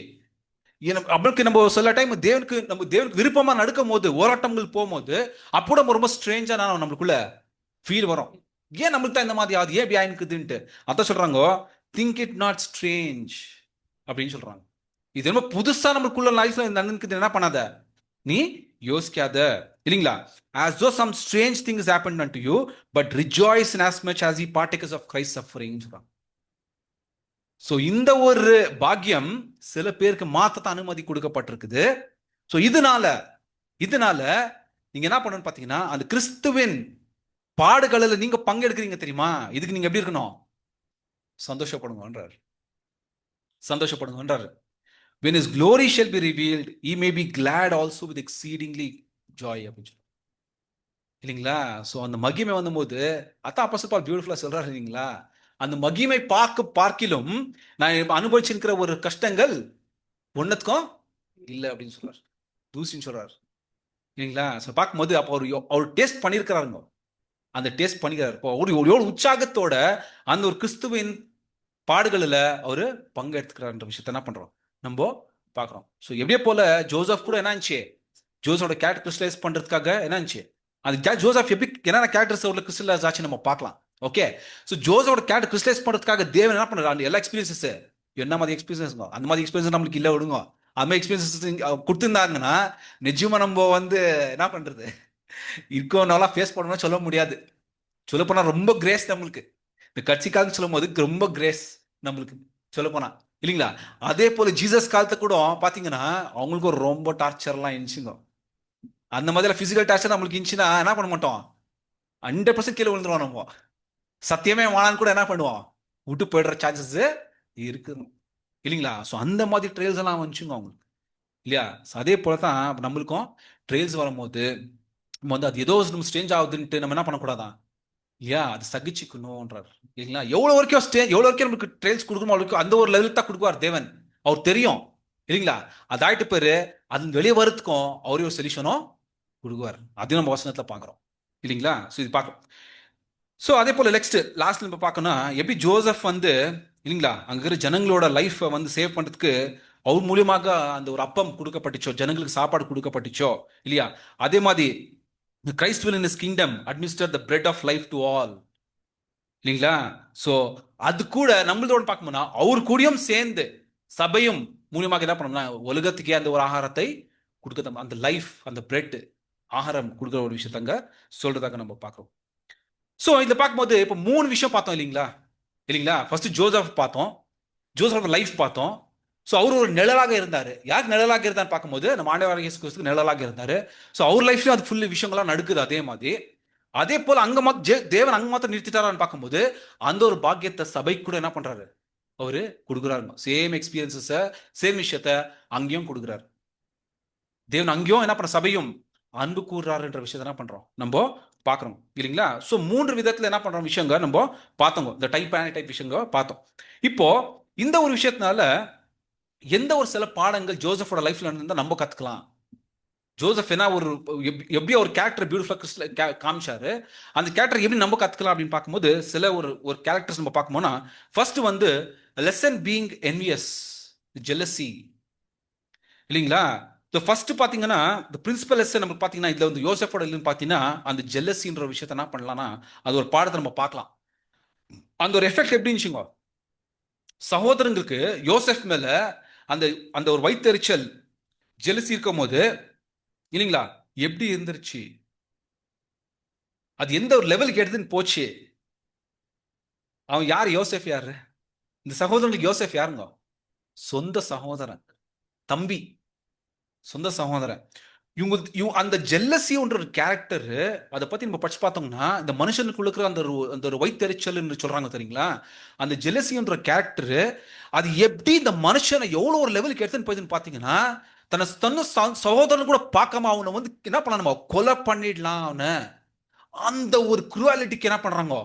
[SPEAKER 1] நம்மளுக்கு நம்ம சில டைம் தேவனுக்கு விருப்பமா நடக்கும் போது, ஓராட்டங்கள் போகும்போது அப்போ நம்ம ரொம்ப ஸ்ட்ரேஞ்சா நம்மளுக்குள்ள ஃபீல் வரும். ஏன் நம்மளுக்கு தான் இந்த மாதிரி ஆகுது, ஏன் இப்படி ஆயிருக்குதுன்ட்டு. அதான் சொல்றாங்க, திங்க் இட் நாட் ஸ்ட்ரேஞ்ச் அப்படின்னு சொல்றாங்க. இது ரொம்ப புதுசா நம்மளுக்குள்ள லைஃப்ல நடந்துக்குது, என்ன பண்ணாத நீ யோசிக்காத இல்லைங்களா. as though some strange things happened unto you, but rejoice in as much as ye partakers of Christ's suffering சொல்றாங்க. ஸோ இந்த ஒரு பாக்கியம் சில பேருக்கு மாத்தத்தை அனுமதி கொடுக்கப்பட்டிருக்குது. ஸோ இதனால நீங்க என்ன பண்ணணும்னு பாத்தீங்கன்னா, அந்த கிறிஸ்துவின் பாடுகளில் நீங்க பங்கெடுக்கிறீங்க தெரியுமா, இதுக்கு நீங்க எப்படி இருக்கணும், சந்தோஷப்படுங்கன்றார். When his glory shall be revealed, ye may be glad also with exceedingly joy அப்படின்னு சொல்றாரு இல்லைங்களா. ஸோ அந்த மகிமை வந்தபோது அதான் அப்போஸ்தலன் பவுல் பியூட்டிஃபுல்லா சொல்றாரு இல்லைங்களா, அந்த மகிமை பார்க்கிலும் நான் அனுபவிச்சிருக்கிற ஒரு கஷ்டங்கள் ஒன்னத்துக்கும் இல்லை அப்படின்னு சொல்றாரு, தூசின்னு சொல்றாரு இல்லைங்களா. ஸோ பார்க்கும்போது அப்போ அவர் டேஸ்ட் பண்ணியிருக்கிறாருங்க, அந்த டேஸ்ட் பண்ணிக்கிறாரு. இப்போ அவர் எவ்வளவு உற்சாகத்தோட அந்த ஒரு கிறிஸ்துவின் பாடுகளில் அவரு பங்கு எடுத்துக்கிறாருன்ற விஷயத்த என்ன பண்றோம் நம்ம பார்க்குறோம். ஸோ எப்படியே போல ஜோசப் கூட என்ன ஆச்சு, ஜோசோட கேரக்டர் கிறிஸ்டலைஸ் பண்றதுக்காக என்ன இருந்துச்சு, அந்த ஜோசப் எப்படி என்னென்ன கேரக்டர்ஸ் அவர்ல கிறிஸ்டலைஸ் ஆச்சு நம்ம பார்க்கலாம். ஓகே, ஸோ ஜோசோட கேரக்டர் கிறிஸ்டலைஸ் பண்றதுக்காக தேவன் என்ன பண்றாரு, அந்த எல்லா எக்ஸ்பீரியன்ஸஸ் என்ன மாதிரி எக்ஸ்பீரியன்ஸுங்க, அந்த மாதிரி எக்ஸ்பீரியன்ஸ் நம்மளுக்கு இல்லை விடுங்க. அது மாதிரி எக்ஸ்பீரியன்ஸஸ் கொடுத்துருந்தாங்கன்னா நிஜமா நம்ம வந்து என்ன பண்றது, இருக்கோனாலாம் ஃபேஸ் பண்ணணும்னு சொல்ல முடியாது. சொல்லப்போனா ரொம்ப கிரேஸ் நம்மளுக்கு, இந்த கட்சிக்காக சொல்லும் போது ரொம்ப கிரேஸ் நம்மளுக்கு சொல்லப்போனா இல்லைங்களா. அதே போல ஜீசஸ் காலத்தை கூட பாத்தீங்கன்னா அவங்களுக்கு ஒரு ரொம்ப டார்ச்சர்லாம் இருந்துச்சுங்க. அந்த மாதிரி பிசிக்கல் டார்ச்சர் நம்மளுக்கு இருந்துச்சுன்னா என்ன பண்ண மாட்டோம், 100% கீழே விழுந்துருவோம். நம்ம சத்தியமே வாழான்னு கூட என்ன பண்ணுவோம், விட்டு போயிடுற சான்சஸ் இருக்குது இல்லைங்களா. ஸோ அந்த மாதிரி ட்ரையல்ஸ் எல்லாம் வந்துச்சுங்க அவங்களுக்கு இல்லையா. அதே போல தான் நம்மளுக்கும் ட்ரையல்ஸ் வரும்போது நம்ம வந்து அது ஏதோ நம்ம ஸ்டேஞ்ச் ஆகுதுன்ட்டு நம்ம என்ன பண்ணக்கூடாதான் இல்லையா, அது சகிச்சுக்கணும்ன்றார் இல்லைங்களா. எவ்வளோ வரைக்கும் நமக்கு ட்ரையல்ஸ் கொடுக்கணும் அவளுக்கு அந்த ஒரு லெவலுக்கு தான் கொடுக்குவார் தேவன், அவர் தெரியும் இல்லைங்களா. அது ஆயிட்டு பேரு அது வெளியே வரதுக்கும் அவரே ஒரு சொல்யூஷனும் கொடுக்குவார், அதையும் நம்ம வசனத்தில் பார்க்குறோம் இல்லைங்களா. ஸோ இது பார்க்கணும். ஸோ அதே போல் நெக்ஸ்ட் லாஸ்ட்ல நம்ம பார்க்கணும் எப்படி ஜோசப் வந்து இல்லைங்களா அங்கே இருக்கிற ஜனங்களோட லைஃப்பை வந்து சேவ் பண்ணுறதுக்கு அவர் மூலியமாக அந்த ஒரு அப்பம் கொடுக்கப்பட்டுச்சோ, ஜனங்களுக்கு சாப்பாடு கொடுக்கப்பட்டுச்சோ இல்லையா. அதே மாதிரி Christ will in his kingdom administer the bread of life to all இல்லைங்களா. ஸோ அது கூட நம்மளோட பார்க்கணும்னா அவர் கூடயும் சேர்ந்து சபையும் மூலியமாக என்ன பண்ணோம்னா உலகத்துக்கே அந்த ஒரு ஆகாரத்தை கொடுக்க, அந்த லைஃப் அந்த பிரெட் ஆகாரம் கொடுக்குற ஒரு விஷயத்தங்க சொல்றதாக நம்ம பார்க்குறோம். ஸோ இதில் பார்க்கும்போது இப்போ 3 விஷயம் பார்த்தோம் இல்லைங்களா. ஃபர்ஸ்ட் ஜோசப் பார்த்தோம், ஜோசப் லைஃப் பார்த்தோம். ஸோ அவர் ஒரு நிழலாக இருந்தார். யாருக்கு நிழலாக இருந்தான்னு பார்க்கும்போது நம்ம ஆண்டவர் இயேசு கிறிஸ்துவுக்கு நிழலாக இருந்தார். ஸோ அவர் லைஃப்லையும் அது ஃபுல் விஷயங்கள்லாம் நடக்குது. அதே மாதிரி அதே போல் அங்கே தேவன் அங்கே மாத்திரம் நிறுத்திட்டாரான்னு பார்க்கும்போது அந்த ஒரு பாக்கியத்தை சபைக்கு கூட என்ன பண்றாரு, அவரு கொடுக்குறாருங்க. சேம் எக்ஸ்பீரியன்ஸஸை சேம் விஷயத்த அங்கேயும் கொடுக்குறாரு தேவன். அங்கேயும் என்ன பண்ற சபையும் அன்பு கூறுறாருன்ற விஷயத்த என்ன பண்றோம் நம்ம பார்க்குறோம் இல்லைங்களா. ஸோ 3 விதத்தில் என்ன பண்றோம் விஷயங்க நம்ம பார்த்தோங்க, இந்த டைப் விஷயங்க பார்த்தோம். இப்போ இந்த ஒரு விஷயத்தினால எந்த ஒரு சில பாடங்கள் ஜோசஃபோட லைஃப்ல இருந்தால் நம்ம கத்துக்கலாம். ஜோசப் என்ன ஒரு எப்படி ஒரு கேரக்டர் பியூட்டிஃபுல்லா காமிச்சாரு, அந்த கேரக்டர் எப்படி நம்ம கத்துக்கலாம் அப்படின்னு பார்க்கும்போது சில ஒரு கேரக்டர்ஸ் நம்ம பார்க்கும்போது ஃபர்ஸ்ட் வந்து லெசன் பீயிங் என்வியஸ் ஜெலசி இல்லைங்களா. ஃபர்ஸ்ட் பாத்தீங்கன்னா இந்த பிரின்சிபல் லெசன் நம்ம பாத்தீங்கன்னா இதுல வந்து யோசஃபோட இல்லைன்னு பாத்தீங்கன்னா அந்த ஜெலசின்ற விஷயத்த என்ன பண்ணலாம்னா அது ஒரு பாடத்தை நம்ம பார்க்கலாம். அந்த ஒரு எஃபெக்ட் எப்படி இருந்துச்சுங்க, சகோதரங்களுக்கு யோசப் மேல அந்த அந்த ஒரு வைத்தறிச்சல் ஜெலசி இருக்கும் போது இல்லைங்களா எப்படி இருந்துருச்சு, அது எந்த ஒரு லெவலுக்கு எடுத்துன்னு போச்சு. அவன் யார், யோசேப் யாரு, இந்த சகோதரனுக்கு யோசேப் யாருங்க, சொந்த சகோதரன், தம்பி, சொந்த சகோதரன். இவங்க அந்த ஜெல்லசின்ற ஒரு கேரக்டர் அதை பத்தி நம்ம படிச்சு பார்த்தோம்னா இந்த மனுஷனுக்குள்ள இருக்கிற அந்த ஒரு வைத்தறிச்சல் என்று சொல்றாங்க தெரியுங்களா. அந்த ஜெல்லசின்ற கேரக்டர் அது எப்படி இந்த மனுஷனை எவ்வளவு ஒரு லெவலுக்கு எடுத்துன்னு போயிதுன்னு பாத்தீங்கன்னா தன்னை சகோதரன் கூட பார்க்காம அவனை வந்து என்ன பண்ண நம்ம கொலை பண்ணிடலாம் அவனை, அந்த ஒரு குரூவாலிட்டிக்கு என்ன பண்றாங்க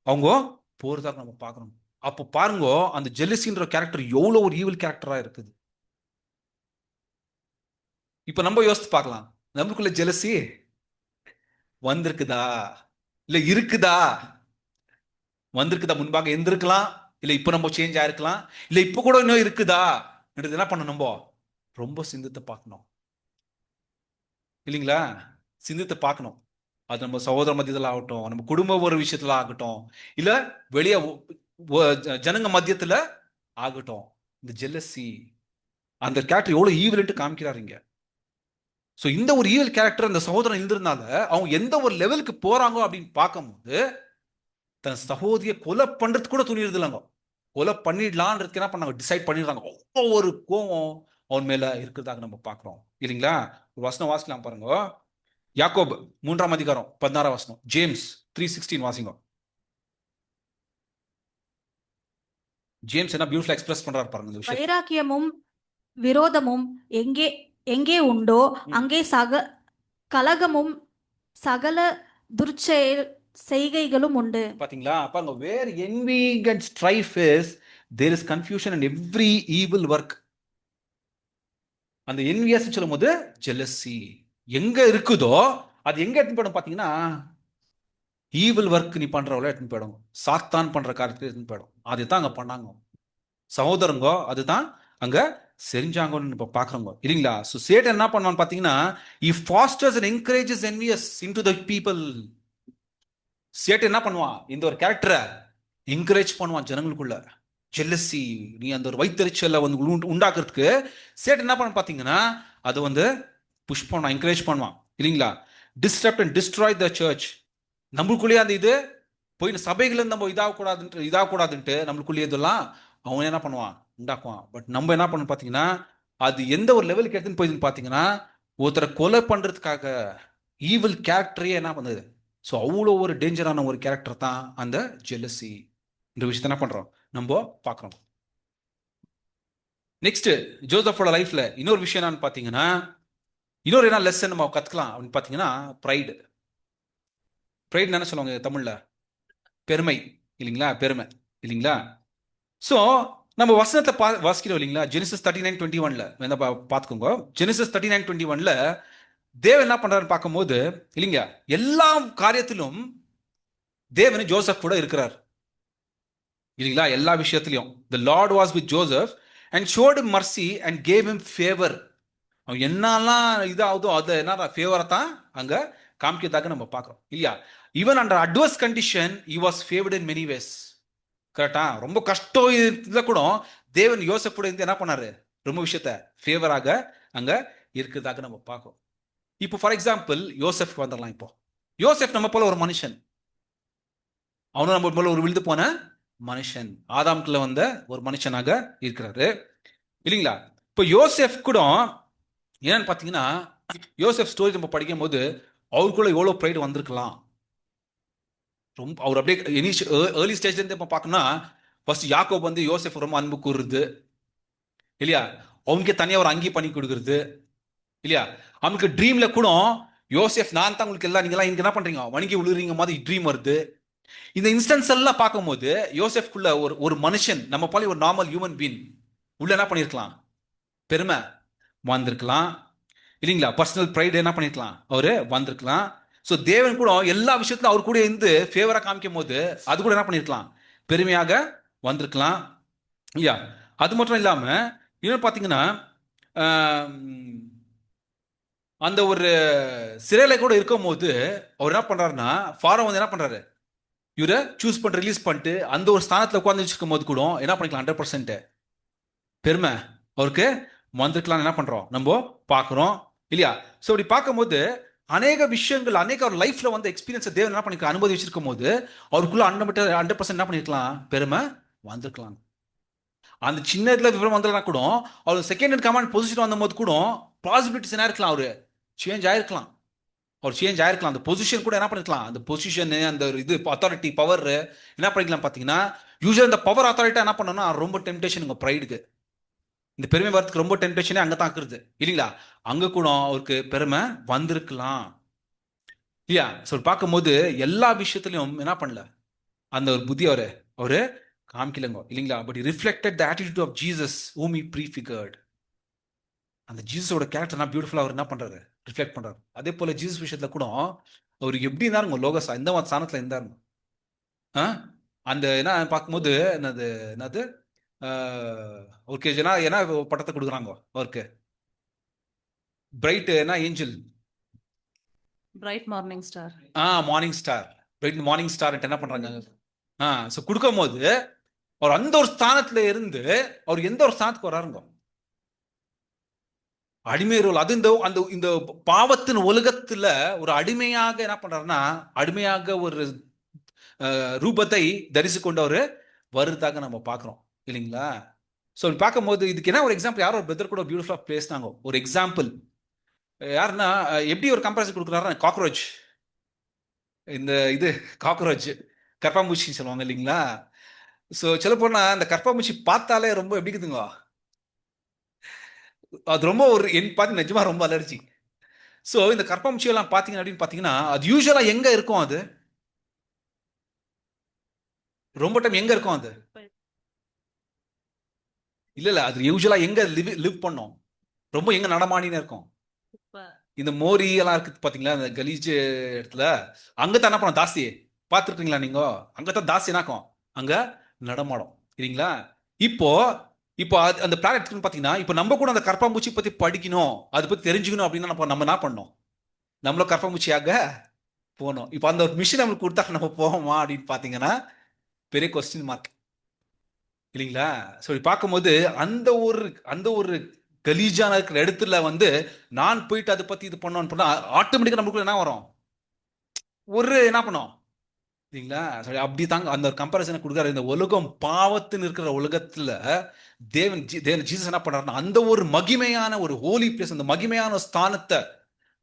[SPEAKER 1] அவங்க போறதாக நம்ம பார்க்கறோம். அப்போ பாருங்க அந்த ஜெலசின்ற கேரக்டர் எவ்வளவு ஒரு ஈவில் கேரக்டரா இருக்குது. இப்ப நம்ம யோசித்து பார்க்கலாம், நம்மளுக்குள்ள ஜெலசி வந்திருக்குதா இல்ல இருக்குதா, வந்திருக்குதா, முன்பாக இருந்திருக்கலாம், இல்ல இப்ப நம்ம சேஞ்ச் ஆயிருக்கலாம், இல்ல இப்ப கூட இன்னும் இருக்குதா என்ன பண்ணணும், நம்ம ரொம்ப சிந்தித்து பார்க்கணும் இல்லைங்களா. சிந்தித்து பார்க்கணும். அது நம்ம சகோதர மத்தியத்தில் ஆகட்டும், நம்ம குடும்ப ஒரு விஷயத்துல ஆகட்டும், இல்ல வெளியே ஜனங்க மத்தியத்துல ஆகட்டும், இந்த ஜெல்லசி அந்த கேரக்டர் எவ்வளவு ஈவில்ட்டு காமிக்கிறாருங்க. ஸோ இந்த ஒரு ஈவல் கேரக்டர் அந்த சகோதரன் இருந்ததுனால அவங்க எந்த ஒரு லெவலுக்கு போறாங்க அப்படின்னு பார்க்கும்போது தன் சகோதரியை கொலை பண்றது கூட துணியறது இல்லைங்க, கொலை பண்ணிடலான்றதுக்கு என்ன பண்ணாங்க டிசைட் பண்ணிடுறாங்க. ஒவ்வொரு கோவம் அவன் மேல இருக்கிறதாக நம்ம பார்க்கிறோம் இல்லைங்களா. ஒரு வசனம் வாசிக்கலாம் பாருங்க, யாக்கோபு 3ஆம் அதிகாரம் 16ஆம் வசனம், ஜேம்ஸ் 3:16 வாசிங்க. ஜேம்ஸ் என்ன பியூட்டிஃபுல்லா எக்ஸ்பிரஸ் பண்றாரு பாருங்க இந்த விஷயம்.
[SPEAKER 3] வைராக்கியமும் விரோதமும் எங்கே எங்கே உண்டோ அங்கே கலகமும் சகல துர்ச்செயல் செய்கைகளும் உண்டு.
[SPEAKER 1] பாத்தீங்களா, பாருங்க, where envy and strife is there is confusion and every evil work. அந்த envious சொல்லும்போது jealousy எங்க இருக்குதோ அது எங்க எடுத்து போயிடும் பாத்தீங்கன்னா ஈவில் ஒர்க் நீ பண்றவள எடுத்து போயிடும், சாத்தான் பண்ற காரியத்துக்கு எடுத்து போயிடும். அதுதான் அங்க பண்ணாங்க சகோதரங்க, அதுதான் அங்க செஞ்சாங்கன்னு நம்ம பார்க்குறோங்க இல்லைங்களா? ஸோ சேட்டன் என்ன பண்ணுவான்னு பார்த்தீங்கன்னா, he fosters and encourages envious into the people. Satan என்ன பண்ணுவான்? இந்த ஒரு கேரக்டரை என்கரேஜ் பண்ணுவான் ஜனங்களுக்குள்ள. ஜெல்லசி, நீ அந்த ஒரு வைத்தறிச்சலை வந்து உண்டாக்குறதுக்கு சேட்டன் என்ன பண்ண பார்த்தீங்கன்னா, அது வந்து புஷ் பண்ணுவான், என்கரேஜ் பண்ணுவான் இல்லைங்களா? Disturb and destroy the church. நம்மளுக்குள்ளேயே அந்த இது போய் சபைகள் நம்ம இதாகக்கூடாதுன்ட்டு நம்மளுக்குள்ளேயே இதெல்லாம் அவன் என்ன பண்ணுவான், உண்டாக்குவான். பட் நம்ம என்ன பண்ணணும் பார்த்தீங்கன்னா, அது எந்த ஒரு லெவலுக்கு எடுத்துன்னு போயிதுன்னு பார்த்தீங்கன்னா, ஒருத்தரை கொலை பண்ணுறதுக்காக ஈவில் கேரக்டரையே என்ன பண்ணுது. ஸோ அவ்வளோ ஒரு டேஞ்சரான ஒரு கேரக்டர் தான் அந்த ஜெலசி இந்த விஷயத்த என்ன பண்ணுறோம் நம்ம பார்க்குறோம். நெக்ஸ்ட் ஜோசஃபோட லைஃப்ல இன்னொரு விஷயம் என்னன்னு பார்த்தீங்கன்னா, இன்னொரு என்ன லெசன் நம்ம கற்றுக்கலாம் அப்படின்னு பார்த்தீங்கன்னா, ப்ரைடு. ப்ரைட் என்ன சொல்லுவாங்க தமிழில்? பெருமை இல்லைங்களா? பெருமை இல்லைங்களா? ஸோ நம்ம வசனத்தை வாசிக்கிறோம் இல்லைங்களா? ஜெனிசஸ் 39:21 வேணா பார்த்துக்கோங்க. ஜெனிசஸ் 39:21 தேவன் என்ன பண்றாருன்னு பார்க்கும்போது இல்லைங்க, எல்லா காரியத்திலும் தேவன் ஜோசப் கூட இருக்கிறார் இல்லைங்களா? எல்லா விஷயத்திலையும் the Lord was with Joseph and showed him mercy and gave him favor. அவன் என்னெல்லாம் இதாகுதோ அதை என்ன ஃபேவரை தான் அங்க காமிக்கிறதாக நம்ம பார்க்குறோம் இல்லையா? Even under adverse condition he was favored in many ways. கரெக்டா? ரொம்ப கஷ்டம் இதில் கூட தேவன் யோசப் கூட இருந்து என்ன பண்ணாரு, ரொம்ப விஷயத்த ஃபேவராக அங்க இருக்கிறதாக நம்ம பார்க்கோம். இப்போ ஃபார் எக்ஸாம்பிள் யோசப் வந்துடலாம். இப்போ யோசப் நம்ம போல ஒரு மனுஷன், அவனும் நம்ம போல ஒரு விழுந்து போன மனுஷன், ஆதாம்குள்ள வந்த ஒரு மனுஷனாக இருக்கிறாரு இல்லைங்களா? இப்போ யோசப் கூட என்னன்னு பார்த்தீங்கன்னா, யோசப் ஸ்டோரி நம்ம படிக்கும் போது அவருக்குள்ள எவ்வளோ ப்ரைடு வந்திருக்கலாம். ரொம்ப அவர் அப்படியே ஏர்லி ஸ்டேஜ்லேருந்து இப்போ பார்க்கணும்னா, ஃபர்ஸ்ட் யாக்கோப் வந்து யோசப் ரொம்ப அன்பு கூறுறது இல்லையா? அவனுக்கே தனியாக ஒரு அங்கி பண்ணி கொடுக்குறது இல்லையா? அவனுக்கு ட்ரீம்ல கூட யோசப் நான் தான் உங்களுக்கு எல்லாம், நீங்களாம் இங்கே என்ன பண்றீங்க வணங்கி விழுறீங்க மாதிரி ட்ரீம் வருது. இந்த இன்ஸ்டன்ஸ் எல்லாம் பார்க்கும்போது யோசப்குள்ள ஒரு மனுஷன் நம்ம போல ஒரு நார்மல் ஹியூமன் பீன் உள்ள என்ன பண்ணிருக்கலாம், பெருமை வந்திருக்கலாம் இல்லைங்களா? பர்சனல் ப்ரைடு என்ன பண்ணிருக்கலாம், அவரு வந்திருக்கலாம். ஸோ தேவன் கூட எல்லா விஷயத்திலும் அவர் கூட இருந்து ஃபேவரா காமிக்கும் போது அது கூட என்ன பண்ணிருக்கலாம், பெருமையாக வந்திருக்கலாம் இல்லையா? அது மட்டும் இல்லாம இன்னும் பார்த்தீங்கன்னா, அந்த ஒரு சிறையில கூட இருக்கும் போது அவர் என்ன பண்றாருன்னா, ஃபாரோ வந்து என்ன பண்றாரு, இவரை சூஸ் பண்ணி ரிலீஸ் பண்ணிட்டு அந்த ஒரு ஸ்தானத்தில் உட்காந்து வச்சிருக்கும் போது கூட என்ன பண்ணிக்கலாம், 100% பெருமை அவருக்கு வந்திருக்கலாம் என்ன பண்றோம் நம்ம பார்க்குறோம் இல்லையா? ஸோ இப்படி பார்க்கும்போது அநேக விஷயங்கள், அநேக அவர் லைஃப்ல வந்து எக்ஸ்பீரியன்ஸ் தேவன் என்ன பண்ணிருக்க அனுமதி வச்சிருக்கும் போது அவருக்குள்ள 100% என்ன பண்ணிருக்கலாம், பெருமை வந்திருக்கலாம். அந்த சின்ன இடத்துல விவரம் வந்ததுனா கூட அவர் செகண்ட் இன் கமாண்ட் பொசிஷன் வந்த போது கூட பாசிபிலிட்டிஸ் என்ன இருக்கலாம், அவரு சேஞ்ச் ஆயிருக்கலாம். அவர் சேஞ்ச் ஆயிருக்கலாம். அந்த பொசிஷன் கூட என்ன பண்ணிருக்கலாம், அந்த பொசிஷன் அந்த இது அத்தாரிட்டி பவர் என்ன பண்ணிக்கலாம் பார்த்தீங்கன்னா, யூஸ்வலி அந்த பவர் அத்தாரிட்டி என்ன பண்ணணும்னா ரொம்ப டெம்டேஷன் உங்க ப்ரைடுக்கு, இந்த பெருமை வரத்துக்கு ரொம்ப டெம்டேஷனே அங்கே தான் இருக்குது இல்லைங்களா? அங்கே கூட அவருக்கு பெருமை வந்திருக்கலாம் இல்லையா? ஸோ பார்க்கும்போது எல்லா விஷயத்துலையும் என்ன பண்ணல, அந்த ஒரு புத்தி அவரு காமிக்கலங்க இல்லைங்களா? But reflected the attitude of Jesus whom he prefigured. அந்த ஜீசஸோட கேரக்டர் நான் பியூட்டிஃபுல்லாக அவர் என்ன பண்றாரு, ரிஃப்ளெக்ட் பண்றாரு. அதே போல ஜீசஸ் விஷயத்துல கூட அவர் எப்படி இருந்தாருங்க, லோகஸ் எந்த மாதிரி ஸ்தானத்துல இருந்தாருங்க. அந்த என்ன பார்க்கும்போது என்னது அவருக்கு என்ன பட்டத்தை கொடுக்குறாங்க அவருக்கு, பிரைட் என்ன angel,
[SPEAKER 2] bright morning star.
[SPEAKER 1] Morning star, bright morning star என்ன பண்றாங்க. ஸோ கொடுக்கும் போது அவர் அந்த ஒரு ஸ்தானத்துல இருந்து அவர் எந்த ஒரு ஸ்தானத்துக்கு வராருங்க, அடிமை ரோல். அது இந்த பாவத்தின் உலகத்துல ஒரு அடிமையாக என்ன பண்றாருன்னா, அடிமையாக ஒரு ரூபத்தை தரிசி கொண்டு அவரு வருவதாக நம்ம பார்க்குறோம் இல்லைங்களா? ஸோ பார்க்கும்போது இதுக்கு என்ன ஒரு எக்ஸாம்பிள், யாரோ ஒரு பிரதர் கூட பியூட்டிஃபுல்லாக பேசினாங்க. ஒரு எக்ஸாம்பிள் யாருன்னா, எப்படி ஒரு கம்பேரிசன் கொடுக்குறாருன்னா, காக்ரோச், இந்த இது காக்ரோச் கற்பாம்பூச்சி சொல்லுவாங்க இல்லைங்களா? ஸோ சொல்ல போனா அந்த கற்பாம்பூச்சி பார்த்தாலே ரொம்ப எப்படி இருக்குதுங்க, அது ரொம்ப ஒரு பார்த்து நிஜமா ரொம்ப அலர்ஜி. ஸோ இந்த கற்பாம்பூச்சி எல்லாம் பார்த்தீங்க அப்படின்னு பார்த்தீங்கன்னா, அது யூஸ்வலாக எங்க இருக்கும், அது ரொம்ப டைம் எங்க இருக்கும், அது இல்ல அது யூஸ்வலா எங்க லிவ் பண்ணோம், ரொம்ப எங்க நடமாடினே இருக்கும். இந்த மோரி எல்லாம் இருக்கு பாத்தீங்களா, இந்த கலீஜ் இடத்துல அங்கதான் என்ன பண்ணும், தாசி பார்த்துருக்கீங்களா நீங்க, அங்கதான் தாசி என்னாக்கும் அங்க நடமாடும் இல்லைங்களா? இப்போ இப்போ அந்த பிளான் எடுத்துன்னு பார்த்தீங்கன்னா, இப்போ நம்ம கூட அந்த கரப்பாம்பூச்சி பற்றி படிக்கணும், அதை பற்றி தெரிஞ்சுக்கணும் அப்படின்னா நம்ம என்ன பண்ணோம்? நம்மளும் கரப்பாம்பூச்சியாக போனோம். இப்போ அந்த ஒரு மிஷின் நம்மளுக்கு கொடுத்தா நம்ம போவோமா அப்படின்னு பார்த்தீங்கன்னா பெரிய கொஸ்டின் மார்க் இல்லைங்களா? ஸோ பார்க்கும்போது அந்த ஒரு கலீஜான இருக்கிற இடத்துல வந்து நான் போயிட்டு அதை பற்றி இது பண்ணோன்னு பண்ணால் ஆட்டோமேட்டிக்காக நம்மளுக்குள்ள என்ன வரும்? ஒரு என்ன பண்ணோம் இல்லைங்களா? சரி, அப்படி தாங்க அந்த ஒரு கம்பேரிசனை கொடுக்குறாரு. இந்த உலகம் பாவத்துன்னு இருக்கிற உலகத்துல தேவன் ஜீசஸ் என்ன பண்றாருன்னா அந்த ஒரு மகிமையான ஒரு ஹோலி பிளேஸ், அந்த மகிமையான ஸ்தானத்தை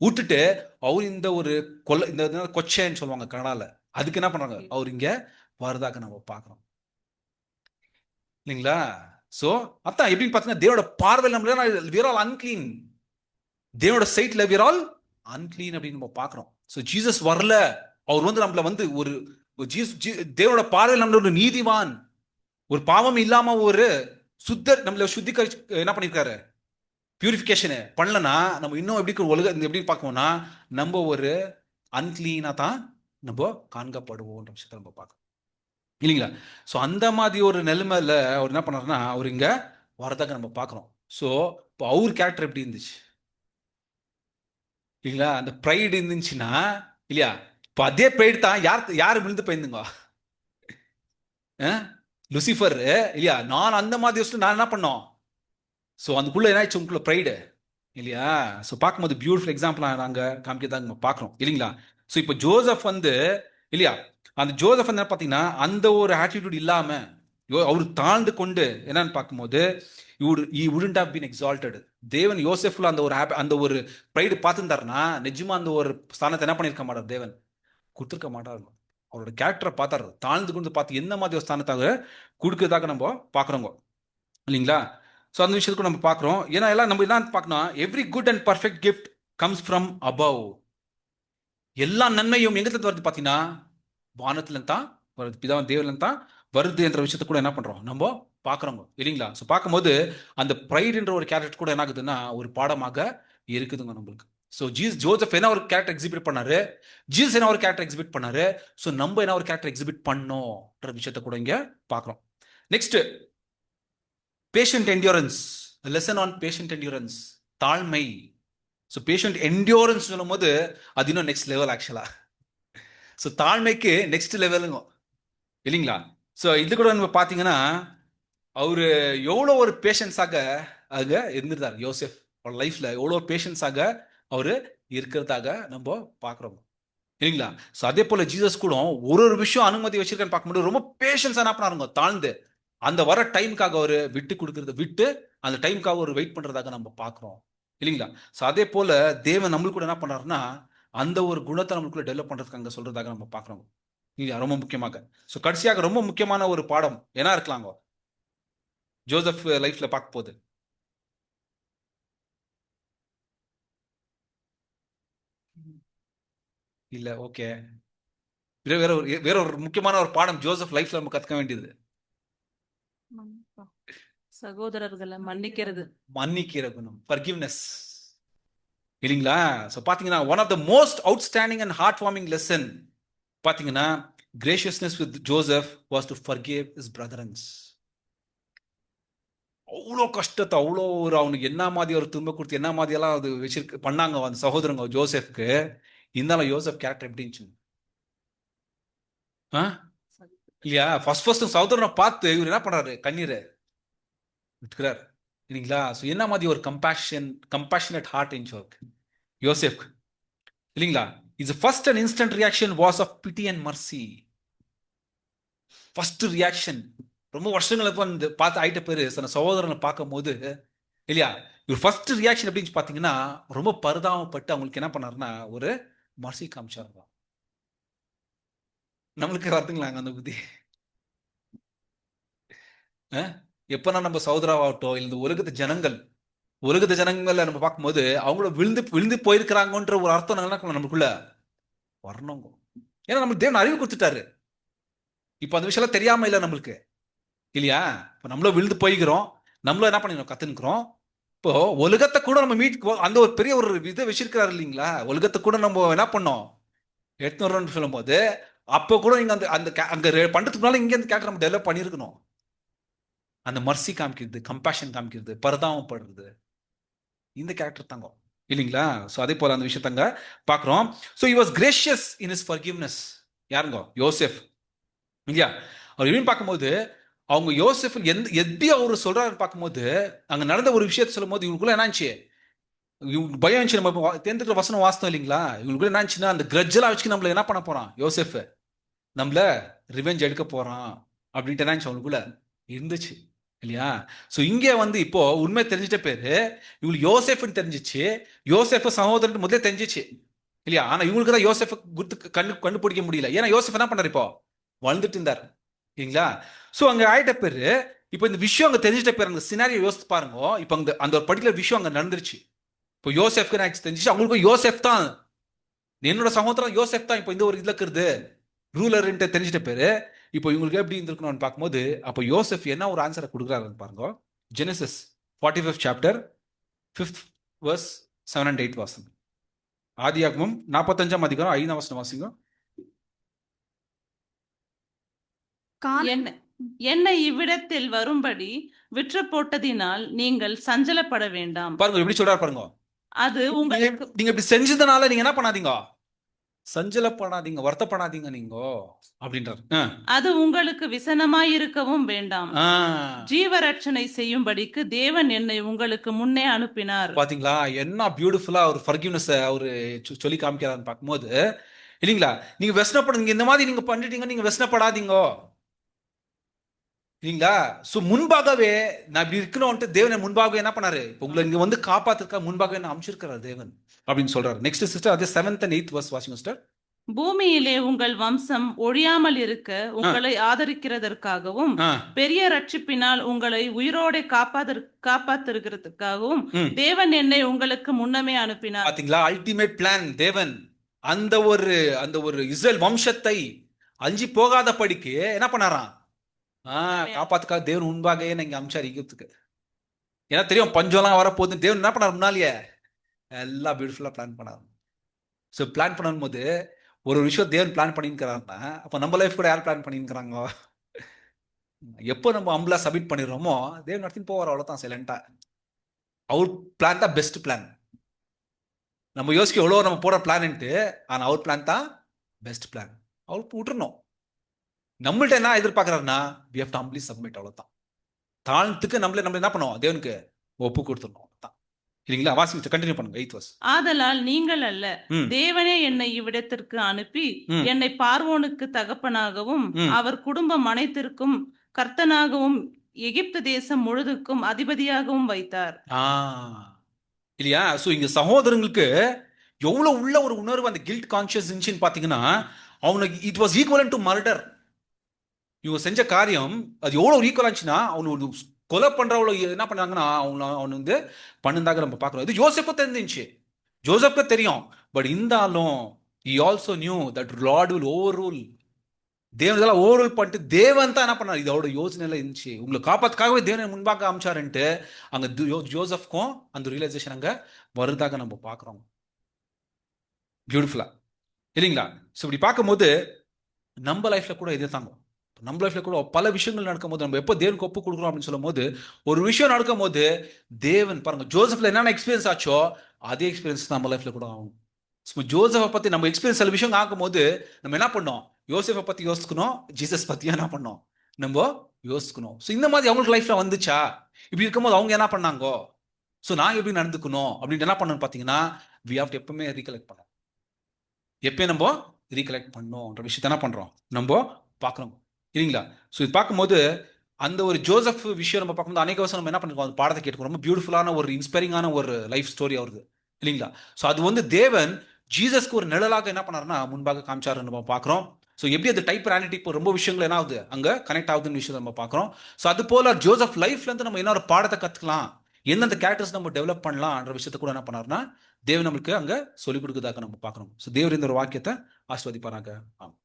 [SPEAKER 1] விட்டுட்டு அவர் இந்த ஒரு இந்த கொச்சைன்னு சொல்லுவாங்க கனடால, அதுக்கு என்ன பண்றாங்க? அவர் இங்க வரதாக நம்ம பார்க்கிறோம் இல்லைங்களா? சோ அதான் எப்படின்னு பார்த்தீங்கன்னா தேவனோட பார்வையில் நம்ம we are all unclean. தேவனோட சைட்ல we are all unclean அப்படின்னு நம்ம பார்க்கிறோம். ஸோ ஜீசஸ் வரல, அவர் வந்து நம்மள வந்து ஒரு தேவனோட பார்வையில் நம்மள ஒரு நீதிவான், ஒரு பாவம் இல்லாம ஒரு சுத்தர் நம்மள சுத்திகரிச்சு என்ன பண்ணிருக்காரு? பியூரிஃபிகேஷன் பண்ணலன்னா நம்ம இன்னும் எப்படி பார்க்கணும்னா நம்ம ஒரு அன்கிளீனா தான் நம்ம காண்கப்படுவோம்ன்ற விஷயத்தை நம்ம பார்க்கணும் இல்லைங்களா? ஸோ அந்த மாதிரி ஒரு நிலைமையில அவர் என்ன பண்ணாருன்னா அவர் இங்க வரதாக நம்ம பார்க்குறோம். ஸோ இப்போ அவர் கேரக்டர் எப்படி இருந்துச்சு இல்லைங்களா? அந்த ப்ரைடு இருந்துச்சுன்னா இல்லையா? இப்போ அதே ப்ரைடு தான் யார் விழுந்து போயிருந்துங்க? லூசிஃபர் இல்லையா? நான் அந்த மாதிரி யோசிச்சு நான் என்ன பண்ணோம்? ஸோ அதுக்குள்ள என்ன ஆயிடுச்சு? உங்களுக்குள்ள ப்ரைடு இல்லையா? ஸோ பார்க்கும்போது பியூட்டிஃபுல் எக்ஸாம்பிள் நாங்கள் காமிக்கதான் நம்ம பார்க்குறோம் இல்லைங்களா? ஸோ இப்போ ஜோசப் வந்து இல்லையா, அந்த ஜோசப் வந்து பார்த்தீங்கன்னா அந்த ஒரு ஆட்டிடியூட் இல்லாமல் அவர் தாழ்ந்து கொண்டு என்னன்னு பார்க்கும்போது he wouldn't have been exalted. தேவன் யோசெஃப்ல அந்த ஒரு ப்ரைடு பார்த்துருந்தாருன்னா நிஜமா அந்த ஒரு ஸ்தானத்தை என்ன பண்ணியிருக்க மாட்டார்? தேவன் கொடுத்துருக்க மாட்டார். அவரோட கேரக்டரை பார்த்தாரு, தாழ்ந்து கொண்டு பார்த்து எந்த மாதிரி ஒரு ஸ்தானத்தாக கொடுக்கறதாக நம்ம பார்க்குறோங்க இல்லைங்களா? ஸோ அந்த விஷயத்துக்கு நம்ம பார்க்குறோம். ஏன்னா எல்லாம் நம்ம என்ன பார்க்கணும்? Every good and perfect gift comes from above. எல்லா நன்மையும் எங்கிட்ட வருது பார்த்தீங்கன்னா வானத்துல தான் வருது, பிதாவின் தேவன்ல தான் வருது என்ற விஷயத்த கூட என்ன பண்றோம்? நம்ம பார்க்குறோங்க இல்லைங்களா? ஸோ பார்க்கும்போது அந்த ப்ரைடுன்ற ஒரு கேரக்டர் கூட என்ன ஆகுதுன்னா ஒரு பாடமாக இருக்குதுங்க நம்மளுக்கு. ஸோ ஜோசப் என்ன ஒரு கேரக்டர் எக்ஸிபிட் பண்ணாரு, ஜீசஸ் என்ன ஒரு கேரக்டர் எக்ஸிபிட் பண்ணாரு, ஸோ நம்ம என்ன ஒரு கேரக்டர் எக்ஸிபிட் பண்ணோன்ற விஷயத்த கூட இங்க பார்க்குறோம். Next patient endurance, lesson on patient endurance, தாழ்மை. ஸோ பேஷண்ட் என்டியூரன்ஸ் சொல்லும் போது அது இன்னும் நெக்ஸ்ட் லெவல் ஆக்சுவலா. ஸோ தாழ்மைக்கு நெக்ஸ்ட் லெவலுங்க இல்லைங்களா? ஸோ இது கூட நம்ம பார்த்தீங்கன்னா அவரு எவ்வளோ ஒரு பேஷன்ஸாக அங்க இருந்திருந்தார். யோசெஃப் அவர் லைஃப்ல எவ்வளோ பேஷன்ஸாக அவரு இருக்கிறதாக நம்ம பார்க்குறோம் இல்லைங்களா? ஸோ அதே போல ஜீசஸ் கூட ஒரு விஷயம் அனுமதி வச்சிருக்கேன்னு பார்க்கும்போது ரொம்ப பேஷன்ஸா என்ன பண்ணாருங்க? தாழ்ந்து அந்த வர டைமுக்காக அவர் விட்டு அந்த டைமுக்காக ஒரு வெயிட் பண்றதாக நம்ம பார்க்குறோம் இல்லைங்களா? ஸோ அதே போல தேவன் நம்மளுக்கு கூட என்ன பண்ணாருன்னா அந்த ஒரு குணத்தை நம்மளுக்குள்ள டெவலப் பண்றதுக்கு அங்க சொல்றதாக நம்ம பார்க்குறோம் இல்லையா? ரொம்ப முக்கியமாக. ஸோ கடைசியாக ரொம்ப முக்கியமான ஒரு பாடம் என்ன இருக்கலாங்க ஜோசப் லைஃப்ல பார்க்க போகுது? இல்ல, ஓகே. வேற ஒரு முக்கியமான ஒரு பாடம் ஜோசப் லைஃப்ல நம்ம கத்துக்க வேண்டியது
[SPEAKER 2] சகோதரர்களை மன்னிக்கிற
[SPEAKER 1] குணம், ஃபர்கிவ்னஸ் இல்லைங்களா? ஸோ பார்த்தீங்கன்னா one of the most outstanding and heart warming lesson பார்த்தீங்கன்னா graciousness with Joseph was to forgive his brothers. அவ்வளோ கஷ்டத்தை அவ்வளோ ஒரு அவனுக்கு என்ன மாதிரி ஒரு துன்பை கொடுத்து என்ன மாதிரியெல்லாம் அது பண்ணாங்க அந்த சகோதரங்க ஜோசப்க்கு. இருந்தாலும் யோசப் கேரக்டர் எப்படி இருந்துச்சு இல்லையா? ஃபர்ஸ்ட் சகோதரனை பார்த்து இவர் என்ன பண்றாரு? கண்ணீரை விட்டுக்கிறார் இல்லைங்களா? ஸோ என்ன மாதிரி ஒரு கம்பேஷனேட் ஹார்ட் இருந்துச்சு யோசெஃப்க்கு இல்லைங்களா? Is first and instant reaction was of pity and mercy. First reaction ரொம்ப வருஷங்களுக்கு வந்து பார்த்து ஆயிட்ட பேரு தன் சகோதரனை பார்க்கும் போது இல்லையா இவர் ஃபர்ஸ்ட் ரியாக்ஷன் எப்படின்னு பார்த்தீங்கன்னா ரொம்ப பரிதாபப்பட்டு அவங்களுக்கு என்ன பண்ணாருன்னா ஒரு மர்சி காமிச்சாருதான். நம்மளுக்கு வருதுங்களாங்க அந்த புத்தி? எப்பனா நம்ம சகோதராவாகட்டும் இல்லை உலகத்து ஜனங்களை நம்ம பார்க்கும்போது அவங்கள விழுந்து போயிருக்கிறாங்கன்ற ஒரு அர்த்தம் நம்மளுக்குள்ள வரணுங்க. ஏன்னா நம்மளுக்கு தேவன் அறிவு கொடுத்துட்டாரு. இப்போ அந்த விஷயம் தெரியாம இல்லை நம்மளுக்கு இல்லையா? இப்போ நம்மளும் விழுந்து போய்கிறோம், நம்மளும் என்ன பண்ணிக்கிறோம்? கத்துனுக்கிறோம். இப்போ உலகத்தை கூட நம்ம அந்த ஒரு பெரிய ஒரு இதை வச்சிருக்கிறாரு இல்லைங்களா? உலகத்தை கூட நம்ம என்ன பண்ணோம்? எடுத்துன்னு வரோம்னு சொல்லும் போது அப்போ கூட நீங்க அந்த அங்க பண்றதுக்கு முன்னால இங்க அந்த கேரக்டர் நம்ம டெவலப் பண்ணியிருக்கணும் அந்த மர்சி காமிக்கிறது, கம்பேஷன் காமிக்கிறது, பரிதாபப்படுறது, இந்த கேரக்டர் தாங்க இல்லைங்களா? ஸோ அதே போல அந்த விஷயத்தங்க பார்க்குறோம். So he was gracious in his forgiveness. யாருங்க? யோசேஃப் இல்லையா? அவர் எப்படின்னு பார்க்கும்போது அவங்க யோசேஃப் எப்படி அவர் சொல்றாருன்னு பார்க்கும்போது அங்க நடந்த ஒரு விஷயத்தை சொல்லும் போது இவங்களுக்குள்ள என்னாச்சு, இவங்களுக்கு பயம் இருந்துச்சு. நம்ம தேர்ந்தெடுக்கிற வசனம் வாசனம் இல்லைங்களா? இவங்களுக்குள்ள என்ன ஆச்சுன்னா அந்த கிரட்ஜெல்லாம் வச்சுக்கு நம்மள என்ன பண்ண போறான் யோசேஃப், நம்மள ரிவெஞ்ச் எடுக்க போறான் அப்படின்ட்டு என்ன அவங்களுக்குள்ள இருந்துச்சு இல்லையா? ஸோ இங்கே வந்து இப்போ உண்மை தெரிஞ்சிட்ட பேரு இவங்களுக்கு யோசேஃப்னு தெரிஞ்சிச்சு, யோசேஃப் சகோதரன் முதல்ல தெரிஞ்சிச்சு இல்லையா? ஆனா இவங்களுக்கு தான் யோசேஃப் குர்த்து கண்டுபிடிக்க முடியல. ஏன்னா யோசேஃப் என்ன பண்ணார், இப்போ வளர்ந்துட்டு இருந்தார் இல்லைங்களா? ஸோ அங்க ஆயிட்ட பேரு இப்போ இந்த விஷயம் அங்க தெரிஞ்சிட்ட பேர் அந்த சினாரியோ யோசித்து பாருங்க. இப்போ அங்க அந்த ஒரு பர்டிகுலர் விஷயம் அங்க நடந்துருச்சு. இப்போ யோசேஃப்க்கு என்ன தெரிஞ்சிச்சு, அவங்களுக்கும் யோசேஃப் தான் என்னோட சகோதரன், யோசேஃப் தான் இப்போ இந்த ஒரு இதுல இருக்கிறது ரூலர்ன்ட்டு தெரிஞ்சிட்ட பேரு. இப்போ இவங்களுக்கு எப்படி இருந்திருக்கணும்னு பார்க்கும்போது அப்போ யோசேஃப் என்ன ஒரு ஆன்சரை கொடுக்குறாருன்னு பாருங்க. Genesis 45th chapter 5th verse 7 and 8 வாசம். ஆதியாகமம் 45ஆம் அதிகாரம் 5ஆம் வசனம் வாசிங்க.
[SPEAKER 2] என்னை இவ்விடத்தில் வரும்படி விற்று போட்டதினால் நீங்கள் சஞ்சலப்பட வேண்டாம்.
[SPEAKER 1] பாருங்க எப்படி சொல்றாரு பாருங்க.
[SPEAKER 2] அது உங்களுக்கு
[SPEAKER 1] நீங்க இப்படி செஞ்சதுனால நீங்க என்ன பண்ணாதீங்க, சஞ்சலப்படாதீங்க, வருத்தப்படாதீங்க நீங்க அப்படின்றாரு.
[SPEAKER 2] அது உங்களுக்கு விசனமாய் இருக்கவும் வேண்டாம். ஜீவரட்சணை செய்யும்படிக்கு தேவன் என்னை உங்களுக்கு முன்னே அனுப்பினார்.
[SPEAKER 1] பாத்தீங்களா என்ன பியூட்டிஃபுல்லா ஒரு ஃபர்கிவ்னஸ் அவரு சொல்லி காமிக்கிறான்னு பார்க்கும்போது இல்லைங்களா? நீங்க வெசனப்படுங்க, இந்த மாதிரி நீங்க பண்ணிட்டீங்க, நீங்க வெசனப்படாதீங்க இல்லைங்களா? ஸோ முன்பாகவே நான் இப்படி இருக்கணும்ட்டு தேவனை முன்பாகவே என்ன பண்ணாரு, இப்போ உங்களை இங்க வந்து காப்பாத்துக்கா முன்பாகவே நான் அமைச்சிருக்கிறார் தேவன் அப்படின்னு சொல்றாரு. நெக்ஸ்ட் சிஸ்டர் அதே 7th and 8th verse வாசிங்க சிஸ்டர்.
[SPEAKER 2] பூமியிலே உங்கள் வம்சம் ஒழியாமல் இருக்க உங்களை ஆதரிக்கிறதற்காகவும் பெரிய ரட்சிப்பினால் உங்களை உயிரோட காப்பாத்திருக்கிறதுக்காகவும் தேவன் என்னை உங்களுக்கு முன்னமே அனுப்பினார்.
[SPEAKER 1] பாத்தீங்களா அல்டிமேட் பிளான் தேவன் அந்த ஒரு இஸ்ரேல் வம்சத்தை அஞ்சி போகாத படிக்கு என்ன பண்ணாராம், காப்பாத்துக்காக தேவன் முன்பாக நீங்க அம்சார் ஈகிப்துக்கு. ஏன்னா தெரியும் பஞ்சம்லாம் வரப்போகுது. தேவன் என்ன பண்ணார், முன்னாலேயே எல்லாம் பியூட்டிஃபுல்லா பிளான் பண்ணார். ஸோ பிளான் பண்ணும் போது ஒரு விஷயம் தேவன் பிளான் பண்ணிருக்கிறாருன்னா அப்போ நம்ம லைஃப் கூட யார் பிளான் பண்ணிருக்கிறாங்க? எப்போ நம்ம அம்பலா சப்மிட் பண்ணிடுறோமோ தேவன் நடத்தின்னு போவார், அவ்வளோதான் சைலண்டா. அவர் பிளான் தான் பெஸ்ட் பிளான். நம்ம யோசிக்க எவ்வளோ நம்ம போற பிளான்ட்டு, ஆனால் அவர் பிளான் தான் பெஸ்ட் பிளான். அவருக்கு விட்டுறணும். நம்மள்ட்ட என்ன எதிர்பார்க்குறாருன்னா we have to humbly submit, அவ்வளோதான். தாழ்த்துக்கு நம்மள என்ன பண்ணுவோம், தேவனுக்கு ஒப்பு கொடுத்துடணும் தான் இல்லைங்களா? வாசிங்க, கண்டினியூ பண்ணுங்க 8th verse.
[SPEAKER 2] ஆதலால் நீங்கள் அல்ல, தேவனே என்னை இவ்விடத்திற்கு அனுப்பி என்னை பார்வோனுக்கு தகப்பனாகவும் அவர் குடும்பம் அனைத்திற்கும் கர்த்தனாகவும் எகிப்து தேசம் முழுதுக்கும் அதிபதியாகவும் வைத்தார்.
[SPEAKER 1] இல்லையா? ஸோ இங்க சகோதரங்களுக்கு எவ்வளவு உள்ள ஒரு உணர்வு, அந்த கில்ட் கான்சியஸ் இருந்துச்சுன்னு பார்த்தீங்கன்னா அவனுக்கு இட் வாஸ் ஈக்குவலன் டு மர்டர். இவங்க செஞ்ச காரியம் அது எவ்வளவு ஈக்குவல் ஆச்சுன்னா அவனு கொலை பண்றவளோ என்ன பண்ணாங்கன்னா அவன் வந்து பண்ணுதாக நம்ம பார்க்கணும். இது யோசேப்புக்கு தெரிஞ்சிச்சு, ஜோசப்க்கு தெரியும். பட் இருந்தாலும் he also knew that Lord will overrule. தேவன் இதெல்லாம் ஓவர்ரூல் பண்ணிட்டு தேவன் தான் என்ன பண்ணார், இதோட யோசனையில இருந்துச்சு. உங்களை காப்பாத்துக்காகவே தேவனை முன்பாக அமைச்சாருன்ட்டு அங்க ஜோசப்க்கும் அந்த ரியலைசேஷன் அங்க வருதாக நம்ம பார்க்குறோம். பியூட்டிஃபுல்லா இல்லைங்களா? ஸோ இப்படி பார்க்கும்போது நம்ம லைஃப்ல கூட இதே தாங்க. நம்ம லைஃப்ல கூட பல விஷயங்கள் நடக்கும்போது நம்ம எப்போ தேவனுக்கு ஒப்பு கொடுக்குறோம் அப்படின்னு சொல்லும் போது ஒரு விஷயம் நடக்கும் போது தேவன் பாருங்க ஜோசப்ல என்னென்ன எக்ஸ்பீரியன்ஸ் ஆச்சோ அதே எக்ஸ்பீரியன்ஸ் நம்ம லைஃப்ல கூட ஆகும். ஜோசப்பை பத்தி நம்ம எக்ஸ்பீரியன்ஸ் சில விஷயம் ஆகும்போது நம்ம என்ன பண்ணோம், யோசேப்பை பத்தி யோசிக்கணும், ஜீசஸ் பத்தியும் என்ன பண்ணோம் நம்ம யோசிக்கணும். ஸோ இந்த மாதிரி அவங்களுக்கு லைஃப்ல வந்துச்சா, இப்படி இருக்கும்போது அவங்க என்ன பண்ணாங்கோ, ஸோ நாங்கள் எப்படி நடந்துக்கணும் அப்படின்ட்டு என்ன பண்ணணும் பார்த்தீங்கன்னா வி ஹேவ் டு எப்பவுமே ரீகலெக்ட் பண்ணோம். எப்பயும் நம்ம ரீகலெக்ட் பண்ணோம்ன்ற விஷயத்த என்ன பண்றோம் நம்ம பார்க்குறோம் இல்லைங்களா? ஸோ இது பார்க்கும்போது அந்த ஒரு ஜோசப் விஷயம் நம்ம பார்க்கும்போது அநேக வருஷம் நம்ம என்ன பண்ணிருக்கோம், அந்த பாடத்தை கேட்டுக்கணும். ரொம்ப பியூட்டிஃபுல்லான ஒரு இன்ஸ்பைரிங்கான ஒரு லைஃப் ஸ்டோரி வருது இல்லைங்களா? ஸோ அது வந்து தேவன் ஜீசஸ்க்கு ஒரு நிழலாக என்ன பண்ணாருன்னா முன்பாக காமிச்சாருன்னு நம்ம பார்க்குறோம். ஸோ எப்படி அந்த டைப் ஆனிட்டி இப்போ ரொம்ப விஷயங்கள் என்ன ஆகுது அங்கே கனெக்ட் ஆகுதுன்னு விஷயத்தை நம்ம பார்க்குறோம். ஸோ அது போல ஜோசப் லைஃப்லேருந்து நம்ம என்ன ஒரு பாடத்தை கற்றுக்கலாம், எந்தெந்த கேரக்டர்ஸ் நம்ம டெவலப் பண்ணலாம்ன்ற விஷயத்த கூட என்ன பண்ணாருன்னா தேவன் நம்மளுக்கு அங்கே சொல்லிக் கொடுக்குறதாக நம்ம பார்க்குறோம். ஸோ தேவர் இந்த ஒரு வாக்கியத்தை ஆஸ்வதிப்பாராங்க. ஆமாம்.